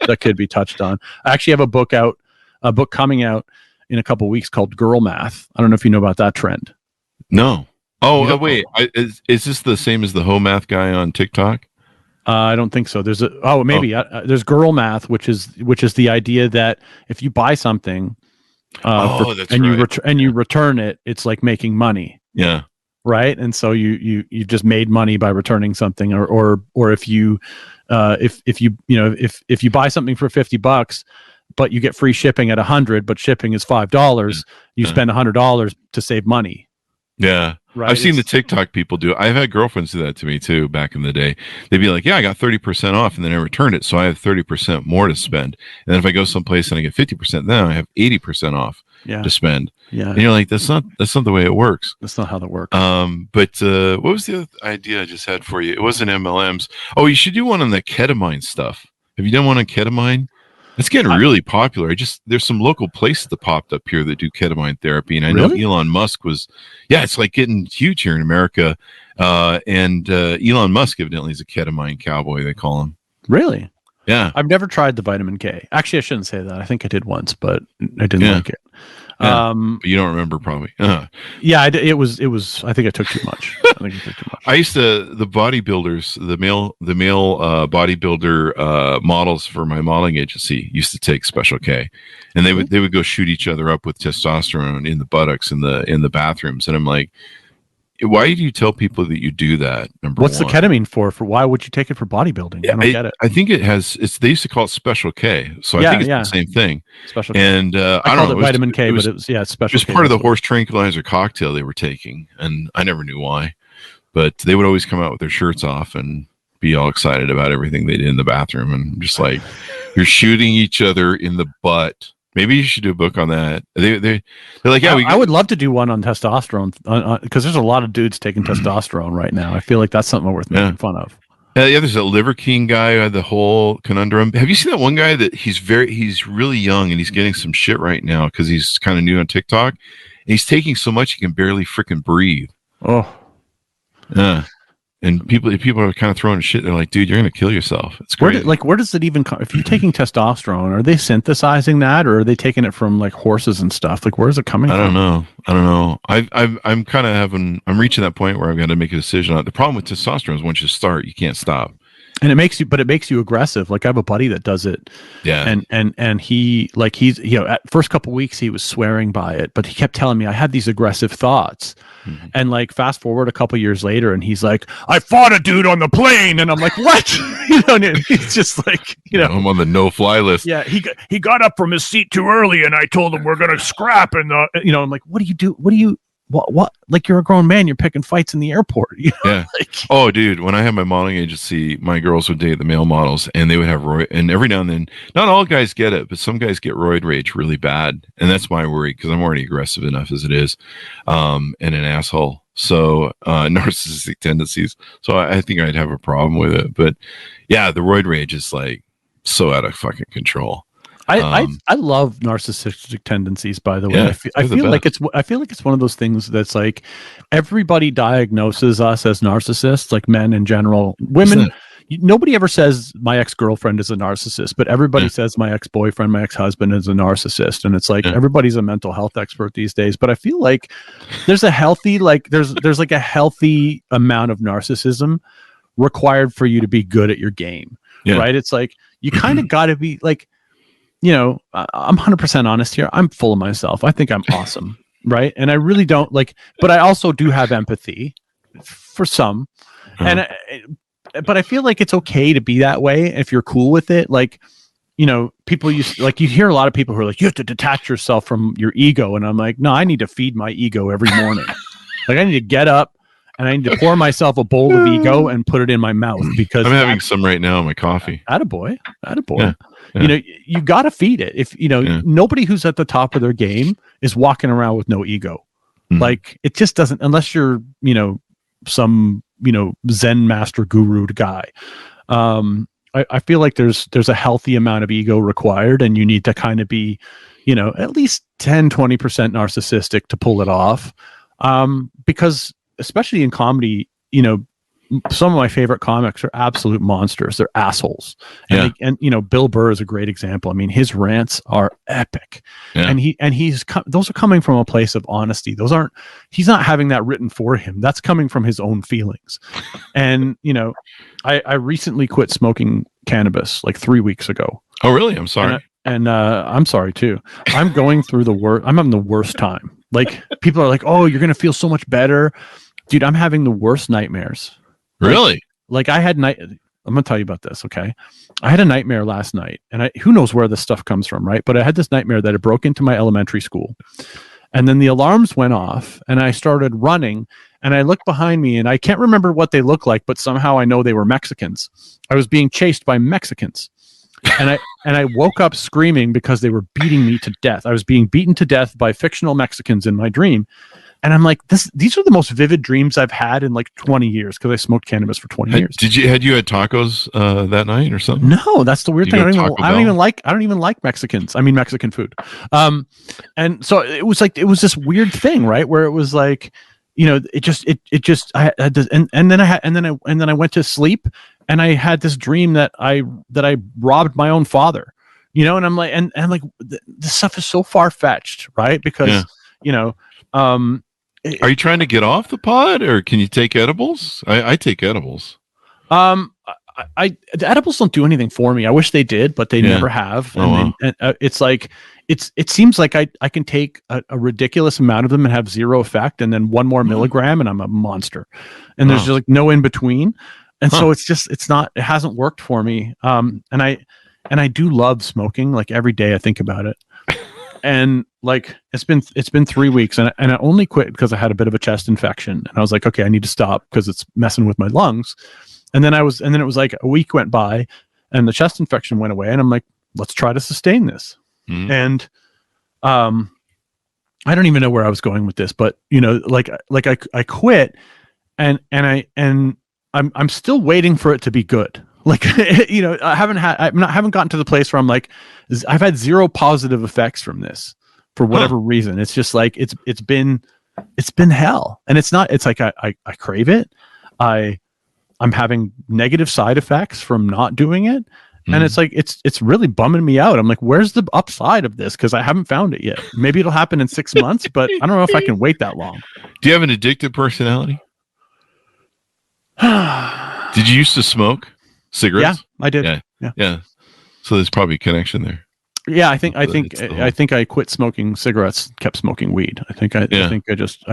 that could be touched on. I actually have a book coming out in a couple of weeks called Girl Math. I don't know if you know about that trend. No. Oh, wait. Is this the same as the Ho Math guy on TikTok? I don't think so. There's there's Girl Math, which is the idea that if you buy something, you return it, it's like making money. Yeah. Right. And so you just made money by returning something, or if you if you buy something for $50, but you get free shipping at $100, but shipping is $5, you spend $100 to save money. Yeah. Right? I've seen the TikTok people do it. I've had girlfriends do that to me too back in the day. They'd be like, yeah, I got 30% off, and then I returned it, so I have 30% more to spend. And then if I go someplace and I get 50%, then I have 80% off to spend. Yeah. And you're like, that's not the way it works. That's not how that works. But what was the other idea I just had for you? It wasn't MLMs. Oh, you should do one on the ketamine stuff. Have you done one on ketamine? It's getting really popular. There's some local places that popped up here that do ketamine therapy, and I know Elon Musk it's like getting huge here in America. And Elon Musk evidently is a ketamine cowboy, they call him. Really? Yeah. I've never tried the vitamin K. Actually, I shouldn't say that. I think I did once, but I didn't like it. Yeah. But you don't remember, probably. Yeah, it was. I think I took too much. I used to, the bodybuilders, the male bodybuilder models for my modeling agency used to take Special K, and they would go shoot each other up with testosterone in the buttocks in the bathrooms, and I'm like, why do you tell people that you do that? What's the ketamine for? For why would you take it for bodybuilding? I don't get it. I think they used to call it Special K, so I think it's the same thing. Special K. And I called it vitamin K, but it was Special K. It was part of the horse tranquilizer cocktail they were taking, and I never knew why. But they would always come out with their shirts off and be all excited about everything they did in the bathroom, and just like, you're shooting each other in the butt. Maybe you should do a book on that. They're like, yeah, I would love to do one on testosterone, because there's a lot of dudes taking testosterone right now. I feel like that's something worth making fun of. There's a Liver King guy who had the whole conundrum. Have you seen that one guy that he's really young and he's getting some shit right now because he's kind of new on TikTok, and he's taking so much he can barely freaking breathe. Oh, yeah. And people are kind of throwing shit. They're like, dude, you're going to kill yourself. It's crazy. Where does it even come? If you're taking testosterone, are they synthesizing that, or are they taking it from like horses and stuff? Like, where's it coming from? I don't know. I'm kind of I'm reaching that point where I've got to make a decision on it. The problem with testosterone is once you start, you can't stop. And it makes you aggressive. Like I have a buddy that does it. Yeah. And he's at first couple weeks he was swearing by it, but he kept telling me I had these aggressive thoughts. Mm-hmm. And like fast forward a couple years later and he's like, I fought a dude on the plane. And I'm like, what? And he's just like, I'm on the no-fly list. Yeah. He got up from his seat too early and I told him we're going to scrap. And I'm like, what do you do? What? Like you're a grown man, you're picking fights in the airport. Yeah. Oh, dude, when I had my modeling agency, my girls would date the male models and they would have roid. And every now and then, not all guys get it, but some guys get roid rage really bad. And that's my worry because I'm already aggressive enough as it is, and an asshole. So narcissistic tendencies. So I think I'd have a problem with it. But yeah, the roid rage is like so out of fucking control. I love narcissistic tendencies, by the way. Yeah, I feel like it's one of those things that's like everybody diagnoses us as narcissists, like men in general. Women, nobody ever says my ex-girlfriend is a narcissist, but everybody says my ex-boyfriend, my ex-husband is a narcissist. And it's like everybody's a mental health expert these days. But I feel like there's a healthy, there's like a healthy amount of narcissism required for you to be good at your game. Yeah. Right? It's like you kind of got to be like, I'm 100% honest here. I'm full of myself. I think I'm awesome, right? And I really don't but I also do have empathy for some. And but I feel like it's okay to be that way if you're cool with it. People you hear a lot of people who are like, you have to detach yourself from your ego. And I'm like, no, I need to feed my ego every morning. I need to get up and I need to pour myself a bowl of ego and put it in my mouth because I'm having some right now in my coffee. Attaboy. Yeah. You got to feed it. If nobody who's at the top of their game is walking around with no ego. Like it just doesn't, unless you're, some, Zen master guru guy. I feel like there's a healthy amount of ego required and you need to kind of be, at least 10, 20% narcissistic to pull it off. Because especially in comedy, some of my favorite comics are absolute monsters. They're assholes. And, Bill Burr is a great example. I mean, his rants are epic. Yeah. And those are coming from a place of honesty. He's not having that written for him. That's coming from his own feelings. And, I recently quit smoking cannabis like 3 weeks ago. Oh, really? I'm sorry. And I'm sorry too. I'm going through I'm having the worst time. Like people are like, oh, you're going to feel so much better. Dude, I'm having the worst nightmares. Really? I'm going to tell you about this, okay? I had a nightmare last night, and who knows where this stuff comes from, right? But I had this nightmare that it broke into my elementary school, and then the alarms went off, and I started running, and I looked behind me, and I can't remember what they looked like, but somehow I know they were Mexicans. I was being chased by Mexicans, and I woke up screaming because they were beating me to death. I was being beaten to death by fictional Mexicans in my dream. And I'm like, these are the most vivid dreams I've had in like 20 years because I smoked cannabis for 20 years. Had you had tacos that night or something? No, that's the weird thing. I don't even like Mexicans. I mean Mexican food. And so it was this weird thing, right? Where it was like, I had this, and then I went to sleep and I had this dream that I robbed my own father, and I'm like, and I'm like, this stuff is so far fetched, right? Because are you trying to get off the pod, or can you take edibles? I take edibles. The edibles don't do anything for me. I wish they did, but they never have. And it's like it seems like I can take a ridiculous amount of them and have zero effect, and then one more milligram, and I'm a monster. And there's just like no in between. And so it hasn't worked for me. And I do love smoking. Like every day I think about it. And like it's been 3 weeks and I only quit because I had a bit of a chest infection and I was like, okay, I need to stop because it's messing with my lungs. And then it was like a week went by and the chest infection went away and I'm like, let's try to sustain this. Mm-hmm. And I don't even know where I was going with this, but I quit and I'm still waiting for it to be good. Like, I haven't gotten to the place where I'm like, I've had zero positive effects from this for whatever reason. It's just like, it's been hell. And it's like, I crave it. I'm having negative side effects from not doing it. And it's like, it's really bumming me out. I'm like, where's the upside of this? Cause I haven't found it yet. Maybe it'll happen in 6 months, but I don't know if I can wait that long. Do you have an addictive personality? Did you used to smoke? Cigarettes? Yeah, I did. Yeah. So there's probably a connection there. Yeah, I think I quit smoking cigarettes, kept smoking weed. I think I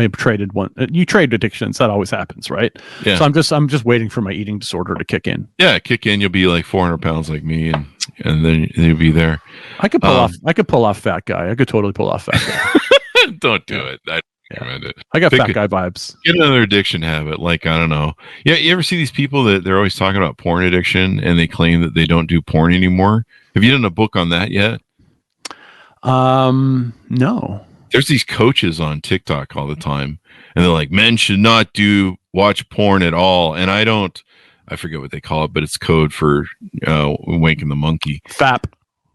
traded one. You trade addictions. That always happens, right? Yeah. So I'm just waiting for my eating disorder to kick in. Yeah, kick in. You'll be like 400 pounds like me, and then you'll be there. I could pull off fat guy. I could totally pull off fat guy. Don't do it. I recommend it. I got fat guy vibes. Get another addiction habit. Like, I don't know. Yeah, you ever see these people that they're always talking about porn addiction and they claim that they don't do porn anymore? Have you done a book on that yet? No. There's these coaches on TikTok all the time, and they're like, men should not watch porn at all. And I forget what they call it, but it's code for wanking the monkey. Fap.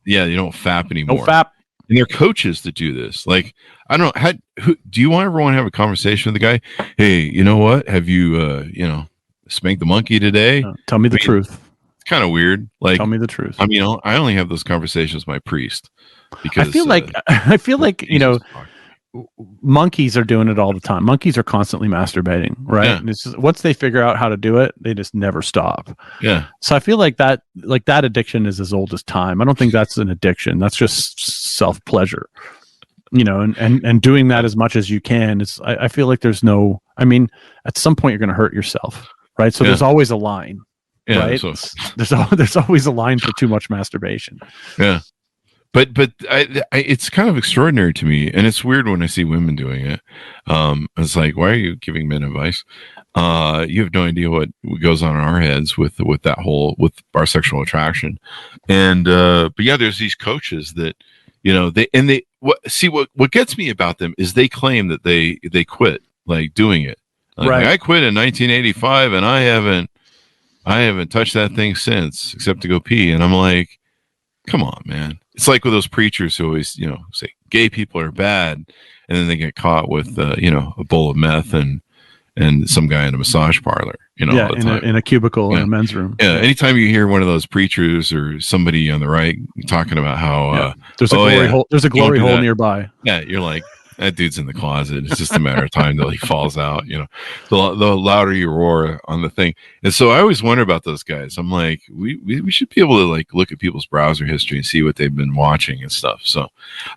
Yeah, you don't fap anymore. No fap. And they're coaches that do this. Like, I don't know. Do you ever want to have a conversation with the guy? Hey, you know what? Have you, spanked the monkey today? Tell me the truth. It's kind of weird. Like, tell me the truth. I mean, I only have those conversations with my priest because I feel like monkeys are doing it all the time. Monkeys are constantly masturbating, right? Yeah. And it's just, once they figure out how to do it, they just never stop. Yeah. So I feel like that addiction is as old as time. I don't think that's an addiction. That's just self pleasure, and doing that as much as you can. I feel like there's no. I mean, at some point you're going to hurt yourself, right? So there's always a line. Yeah, right. So there's always a line for too much masturbation. Yeah. But it's kind of extraordinary to me, and it's weird when I see women doing it. It's like, why are you giving men advice? You have no idea what goes on in our heads with with our sexual attraction, and but yeah, there's these coaches that what gets me about them is they claim that they quit like doing it. Like, I quit in 1985, and I haven't touched that thing since, except to go pee, and I'm like, come on, man. It's like with those preachers who always, say gay people are bad, and then they get caught with, a bowl of meth and some guy in a massage parlor, in a cubicle in a men's room. Yeah. Anytime you hear one of those preachers or somebody on the right talking about how there's a glory hole nearby. Yeah, you're like, that dude's in the closet. It's just a matter of time till he falls out. The louder you roar on the thing. And so I always wonder about those guys. I'm like, we should be able to like look at people's browser history and see what they've been watching and stuff. So,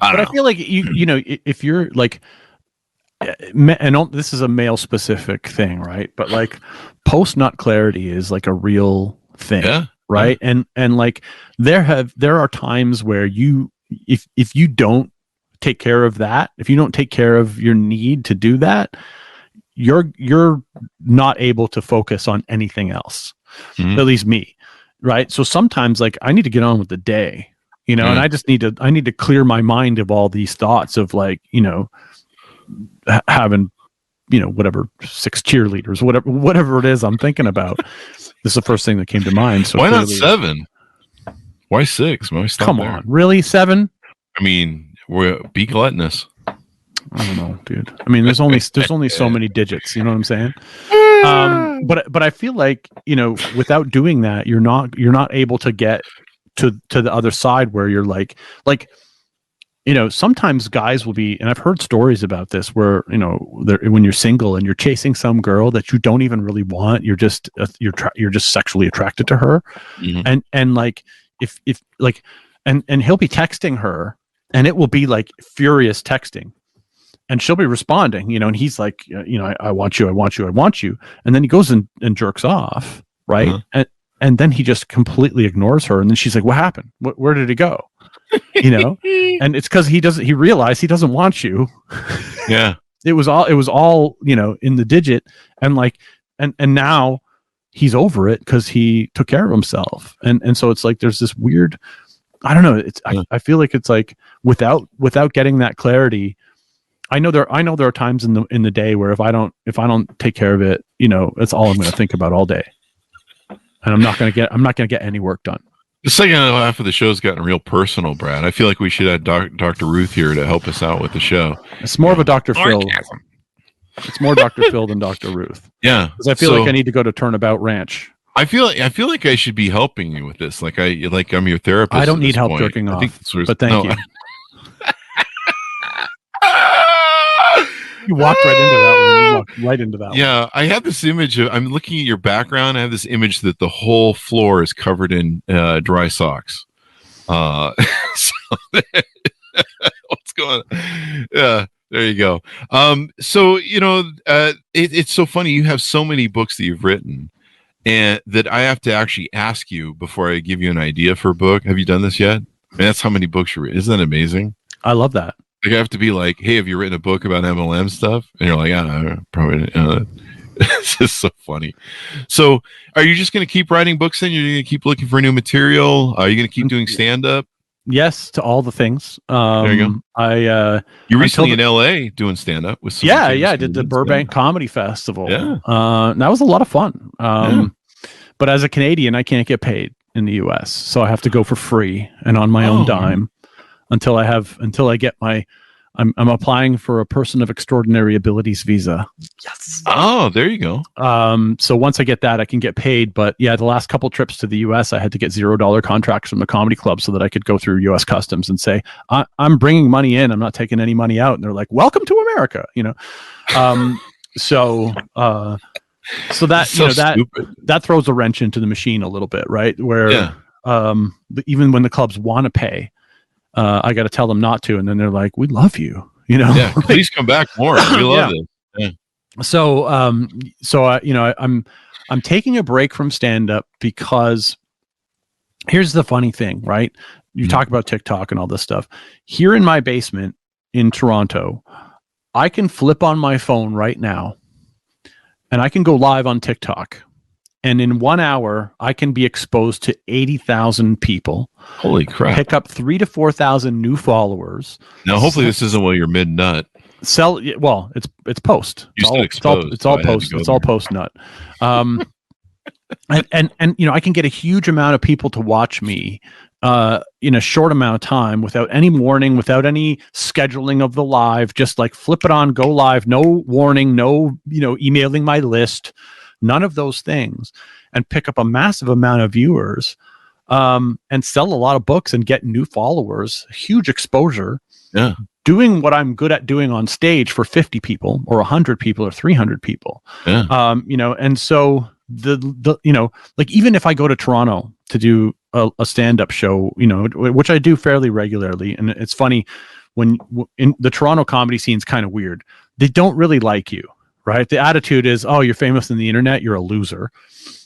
I feel like if you're like, and this is a male specific thing, right? But like post nut clarity is like a real thing, right? Yeah. And like there are times where if you don't take care of that, if you don't take care of your need to do that, you're not able to focus on anything else. At least me, right? So sometimes like I need to get on with the day, and I just need to clear my mind of all these thoughts of like, having whatever 6 cheerleaders, whatever it is I'm thinking about. This is the first thing that came to mind. So why not 7? Why 6? Why stop Come there? on, really 7? I mean, be gluttonous. I don't know, dude. I mean, there's only so many digits. You know what I'm saying? But I feel like without doing that, you're not able to get to the other side where you're like sometimes guys will be, and I've heard stories about this where when you're single and you're chasing some girl that you don't even really want, you're just sexually attracted to her, and like if like and he'll be texting her. And it will be like furious texting, and she'll be responding, and he's like, I want you, I want you, I want you. And then he goes and jerks off. Right. Uh-huh. And then he just completely ignores her. And then she's like, what happened? Where did he go? And it's because he realized he doesn't want you. Yeah. It was all, in the digit. And like, and now he's over it because he took care of himself. And so it's like, there's this weird, I don't know. I feel like it's like without getting that clarity, I know there are times in the day where if I don't take care of it, that's all I'm going to think about all day, and I'm not going to get any work done. The second half of the show's gotten real personal, Brad. I feel like we should have Dr. Ruth here to help us out with the show. It's more of a Dr. Phil. It's more Dr. Phil than Dr. Ruth. Yeah, because I feel like I need to go to Turnabout Ranch. I feel like I should be helping you with this. Like I'm your therapist. I don't need help jerking off, but thank you. You walked right into that one. You walked right into that one. Yeah, I have this image of, I'm looking at your background. I have this image that the whole floor is covered in dry socks. So what's going on? Yeah, there you go. So, it's so funny. You have so many books that you've written, and that I have to actually ask you before I give you an idea for a book. Have you done this yet? I mean, that's how many books you've written. Isn't that amazing? I love that. Like, I have to be like, hey, have you written a book about MLM stuff? And you're like, probably. It's just so funny. So, are you just going to keep writing books then? You're going to keep looking for new material? Are you going to keep doing stand-up? Yes, to all the things. There you go. You recently in LA doing stand-up with some I did the Burbank Comedy Festival. Yeah. That was a lot of fun. But as a Canadian, I can't get paid in the US. So I have to go for free and on my own dime until I get my I'm applying for a person of extraordinary abilities visa. Yes. Oh, there you go. So once I get that, I can get paid. But yeah, the last couple trips to the US, I had to get $0 contracts from the comedy club so that I could go through US customs and say, I'm bringing money in. I'm not taking any money out. And they're like, welcome to America. So that throws a wrench into the machine a little bit, right? Where even when the clubs want to pay, I got to tell them not to, and then they're like, "We love you," Yeah, please come back more. We love it. Yeah. So, I'm taking a break from stand up because here's the funny thing, right? You talk about TikTok and all this stuff. Here in my basement in Toronto, I can flip on my phone right now, and I can go live on TikTok. And in 1 hour, I can be exposed to 80,000 people. Holy crap. Pick up 3,000 to 4,000 new followers. Now, hopefully this isn't while you're mid-nut. It's post. It's all post. It's all post nut. And I can get a huge amount of people to watch me in a short amount of time without any warning, without any scheduling of the live, just like flip it on, go live, no warning, no, emailing my list. None of those things, and pick up a massive amount of viewers, and sell a lot of books and get new followers, huge exposure. Yeah. Doing what I'm good at doing on stage for 50 people or 100 people or 300 people. Yeah. And so like even if I go to Toronto to do a stand-up show, which I do fairly regularly. And it's funny when in the Toronto comedy scene is kind of weird. They don't really like you. Right. The attitude is, oh, you're famous in the internet. You're a loser.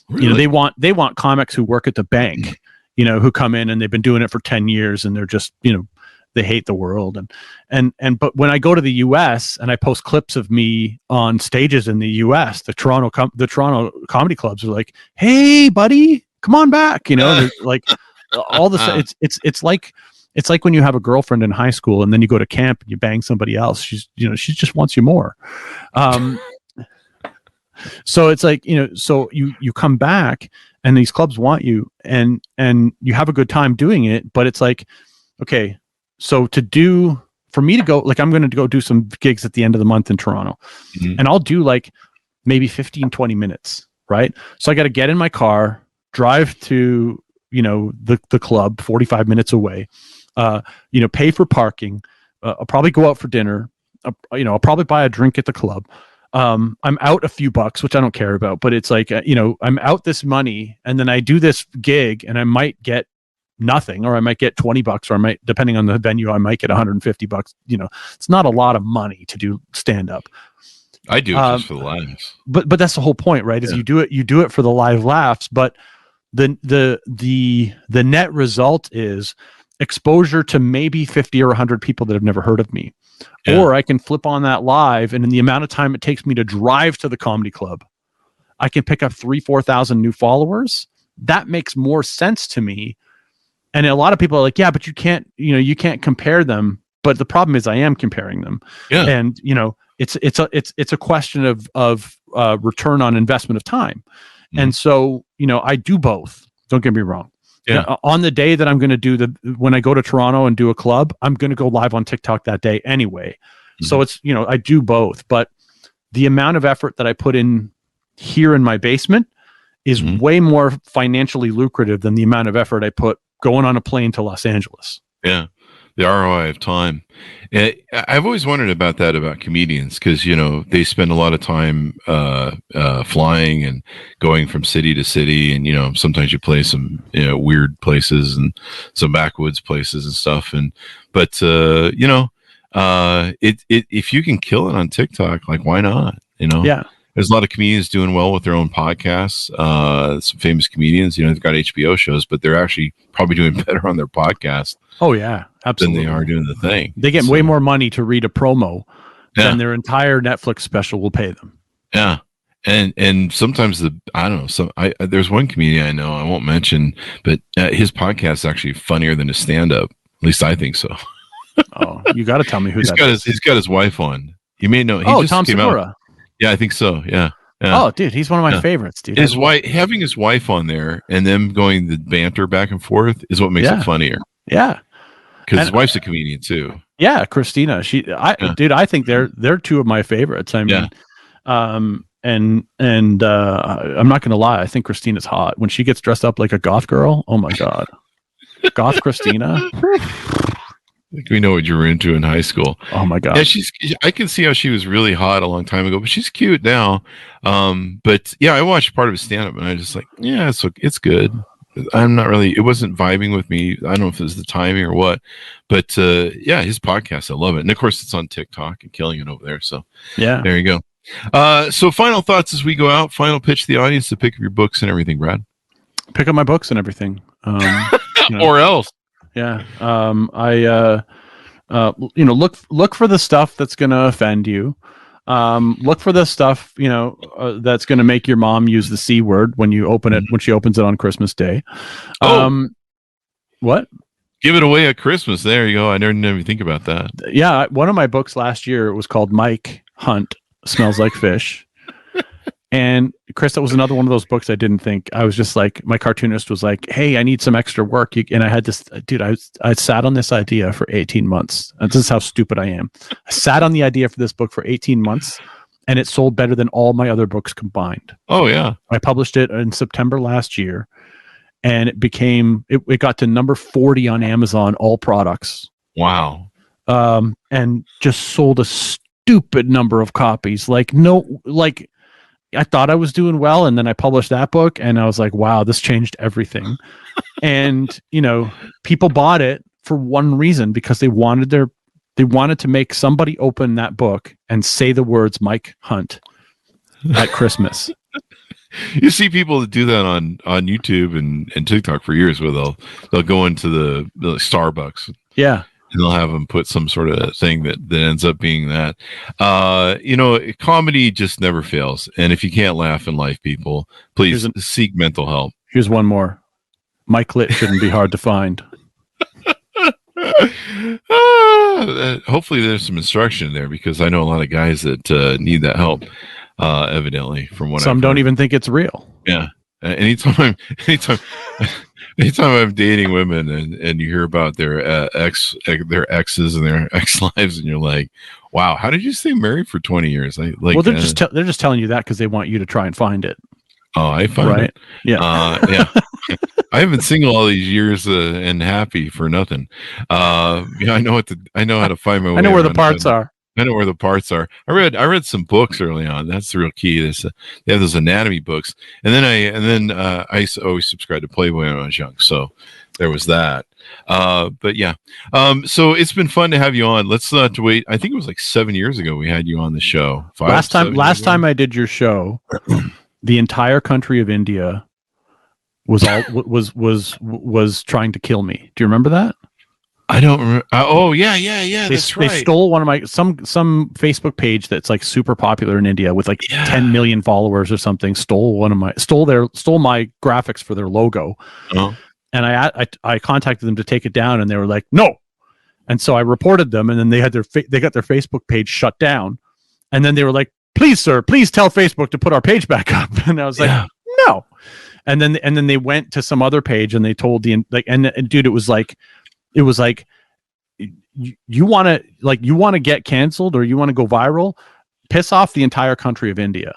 Really? They want comics who work at the bank, who come in and they've been doing it for 10 years and they're just, they hate the world. But when I go to the US and I post clips of me on stages in the US, the Toronto comedy clubs are like, hey, buddy, come on back. Like all this. It's like when you have a girlfriend in high school and then you go to camp and you bang somebody else. She just wants you more. So it's like, so you come back and these clubs want you and you have a good time doing it, but it's like, okay, so for me to go, like, I'm going to go do some gigs at the end of the month in Toronto, and I'll do like maybe 15, 20 minutes. Right. So I got to get in my car, drive to, the club 45 minutes away, pay for parking. I'll probably go out for dinner. I'll probably buy a drink at the club. I'm out a few bucks, which I don't care about, but it's like, I'm out this money and then I do this gig and I might get nothing, or I might get $20, or I might, depending on the venue, I might get $150. It's not a lot of money to do stand up. I do it just for the laughs. But that's the whole point, right? Is you do it for the live laughs, but the net result is exposure to maybe 50 or 100 people that have never heard of me. Yeah. Or I can flip on that live, and in the amount of time it takes me to drive to the comedy club, I can pick up 3,000-4,000 new followers. That makes more sense to me. And a lot of people are like, yeah, but you can't compare them. But the problem is I am comparing them. Yeah. And it's a question of return on investment of time. Mm-hmm. And so, I do both. Don't get me wrong. Yeah. On the day that I'm going to do when I go to Toronto and do a club, I'm going to go live on TikTok that day anyway. Mm-hmm. So it's, I do both, but the amount of effort that I put in here in my basement is way more financially lucrative than the amount of effort I put going on a plane to Los Angeles. Yeah. The ROI of time. I've always wondered about that about comedians because, they spend a lot of time flying and going from city to city. And, sometimes you play some weird places and some backwoods places and stuff. If you can kill it on TikTok, like, why not? Yeah. There's a lot of comedians doing well with their own podcasts. Some famous comedians, they've got HBO shows, but they're actually probably doing better on their podcast. Oh yeah, absolutely. Than they are doing the thing. They get way more money to read a promo than their entire Netflix special will pay them. Yeah. And sometimes there's one comedian I know, I won't mention, but his podcast is actually funnier than his stand-up. At least I think so. Oh, you got to tell me who he's got his wife on. You may know. Tom Segura. Yeah, I think so. Yeah. Oh, dude, he's one of my favorites, dude. His wife, having his wife on there and them going the banter back and forth is what makes it funnier. Yeah. Because his wife's a comedian too. Yeah, Christina. Dude, I think they're two of my favorites. I mean, I'm not gonna lie. I think Christina's hot when she gets dressed up like a goth girl. Oh my god, goth Christina. I think we know what you were into in high school. Oh my god. Yeah, I can see how she was really hot a long time ago, but she's cute now. But yeah, I watched part of his stand-up and I was just like, yeah, it's good. It wasn't vibing with me. I don't know if it was the timing or what, but yeah, his podcast, I love it. And of course it's on TikTok and killing it over there. So yeah, there you go. So final thoughts as we go out, final pitch to the audience to pick up your books and everything, Brad. Pick up my books and everything. Or else. Yeah. Look for the stuff that's going to offend you. Look for the stuff, that's going to make your mom use the C word when you open it, when she opens it on Christmas Day. What? Give it away at Christmas. There you go. I never even think about that. Yeah. One of my books last year was called Mike Hunt Smells Like Fish. And Chris, that was another one of those books I didn't think. I was just like, my cartoonist was like, hey, I need some extra work. And I had this, dude, I sat on this idea for 18 months. And this is how stupid I am. I sat on the idea for this book for 18 months and it sold better than all my other books combined. Oh, yeah. I published it in September last year and it got to number 40 on Amazon, all products. Wow. And just sold a stupid number of copies. I thought I was doing well, and then I published that book, and I was like, wow, this changed everything. And, people bought it for one reason, because they wanted to make somebody open that book and say the words Mike Hunt at Christmas. You see people that do that on YouTube and TikTok for years, where they'll go into the Starbucks. Yeah. And they'll have them put some sort of thing that ends up being that. Comedy just never fails. And if you can't laugh in life, people, please seek mental help. Here's one more. My clit shouldn't be hard to find. Hopefully there's some instruction there, because I know a lot of guys that need that help, evidently, from what some don't even think it's real. Yeah. Anytime I'm dating women and you hear about their exes and their ex lives, and you're like, wow, how did you stay married for 20 years? Well, they're just telling you that because they want you to try and find it. Oh, I find it. Yeah. Yeah. I have been single all these years and happy for nothing. I know how to find my way. I know where the parts are. I know where the parts are. I read some books early on. That's the real key. They have those anatomy books, and then I always subscribed to Playboy when I was young. So there was that. But yeah. So it's been fun to have you on. Let's not wait. I think it was like 7 years ago we had you on the show. Last time I did your show, the entire country of India was trying to kill me. Do you remember that? I don't remember. Oh yeah. That's right. They stole one of my some Facebook page that's like super popular in India with like 10 million followers or something. Stole my graphics for their logo. Oh. And I contacted them to take it down, and they were like, no. And so I reported them, and then they got their Facebook page shut down. And then they were like, please, sir, please tell Facebook to put our page back up. And I was like, no. And then they went to some other page, and they told dude, it was like, you want to get canceled, or you want to go viral, piss off the entire country of India.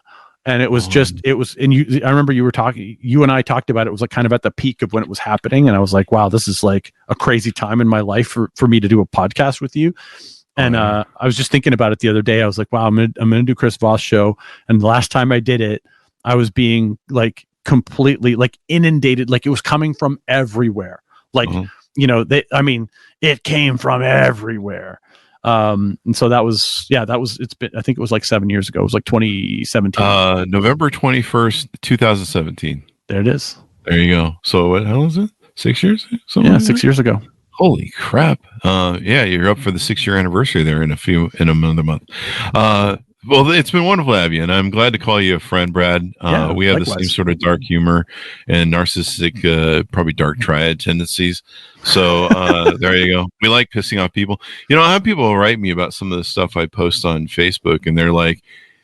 And it was I remember you and I talked about it. It was like kind of at the peak of when it was happening. And I was like, wow, this is like a crazy time in my life for me to do a podcast with you. And I was just thinking about it the other day. I was like, wow, I'm gonna do Chris Voss Show. And the last time I did it, I was being like completely like inundated. Like it was coming from everywhere. Like, it came from everywhere. And so I think it was like 7 years ago. It was like 2017. November 21st, 2017. There it is. There you go. So what, how was it? 6 years? Something like 6 years ago. Holy crap. You're up for the 6-year anniversary there in another month. Well, it's been wonderful to have you, and I'm glad to call you a friend, Brad. We have the same sort of dark humor and narcissistic, probably dark triad tendencies. So there you go. We like pissing off people. I have people write me about some of the stuff I post on Facebook, and they're like,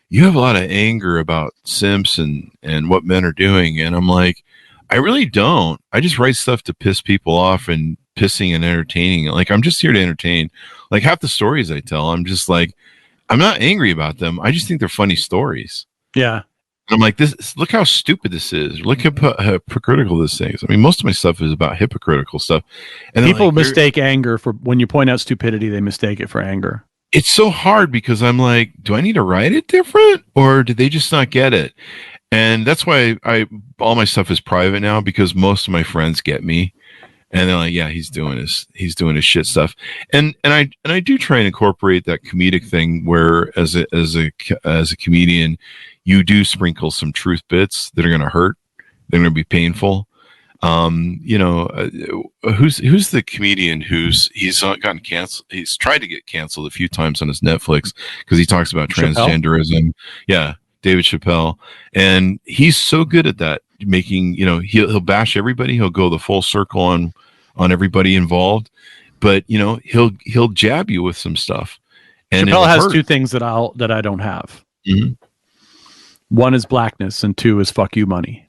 you have a lot of anger about simps and what men are doing. And I'm like, I really don't. I just write stuff to piss people off and pissing and entertaining. Like, I'm just here to entertain. Like, half the stories I tell, I'm just like, I'm not angry about them. I just think they're funny stories. Yeah. And I'm like, look how stupid this is. Look how hypocritical this is. I mean, most of my stuff is about hypocritical stuff. And people mistake anger for, when you point out stupidity, they mistake it for anger. It's so hard because I'm like, do I need to write it different, or did they just not get it? And that's why all my stuff is private now, because most of my friends get me. And they're like, yeah, he's doing his shit stuff. And I do try and incorporate that comedic thing where as a comedian, you do sprinkle some truth bits that are going to hurt. They're going to be painful. Who's the comedian he's gotten canceled? He's tried to get canceled a few times on his Netflix because he talks about transgenderism. Yeah. David Chappelle. And he's so good at that, making, he'll bash everybody. He'll go the full circle on everybody involved, but he'll jab you with some stuff. And Chappelle has two things that I don't have. Mm-hmm. One is blackness, and two is fuck you money.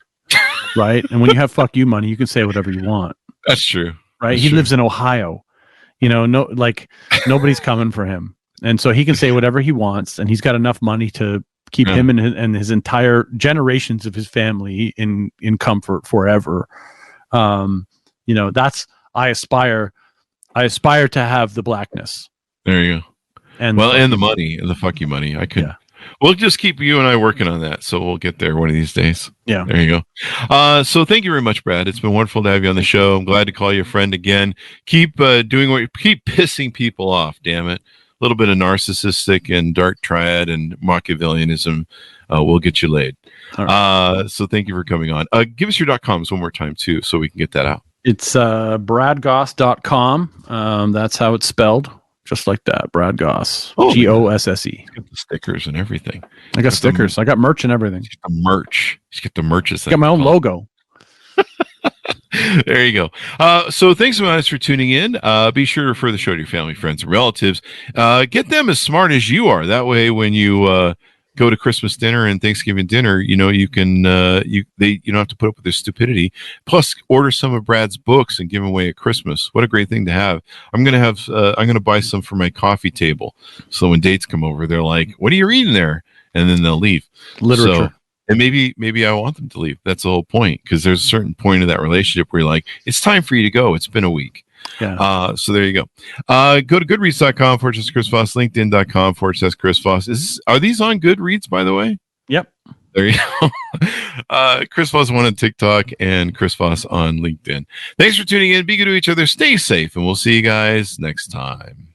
Right? And when you have fuck you money, you can say whatever you want. That's true. Right? He lives in Ohio. Nobody's coming for him. And so he can say whatever he wants, and he's got enough money to keep him and his entire generations of his family in comfort forever. I aspire to have the blackness. There you go. And the money, the fuck you money. We'll just keep you and I working on that. So we'll get there one of these days. Yeah. There you go. So thank you very much, Brad. It's been wonderful to have you on the show. I'm glad to call you a friend again. Keep keep pissing people off. Damn it. A little bit of narcissistic and dark triad and Machiavellianism will get you laid. Right. So thank you for coming on. Give us your .coms one more time too, so we can get that out. It's bradgoss.com. That's how it's spelled. Just like that. Brad Goss. Gosse. Got the stickers and everything. I got stickers. I got merch and everything. The merch. You get the merch. Got my own logo. There you go. So thanks so much for tuning in. Be sure to refer the show to your family, friends, and relatives. Get them as smart as you are. That way, when you go to Christmas dinner and Thanksgiving dinner, you don't have to put up with their stupidity. Plus, order some of Brad's books and give them away at Christmas. What a great thing to have. I'm gonna buy some for my coffee table, so when dates come over, they're like, "What are you reading there?" And then they'll leave. Literature. So, and maybe I want them to leave. That's the whole point, because there's a certain point of that relationship where you're like, it's time for you to go. It's been a week. Yeah. So there you go. Go to goodreads.com/Chris Voss, LinkedIn.com/Chris Voss. Are these on Goodreads, by the way? Yep. There you go. Chris Voss 1 on TikTok and Chris Voss on LinkedIn. Thanks for tuning in. Be good to each other. Stay safe, and we'll see you guys next time.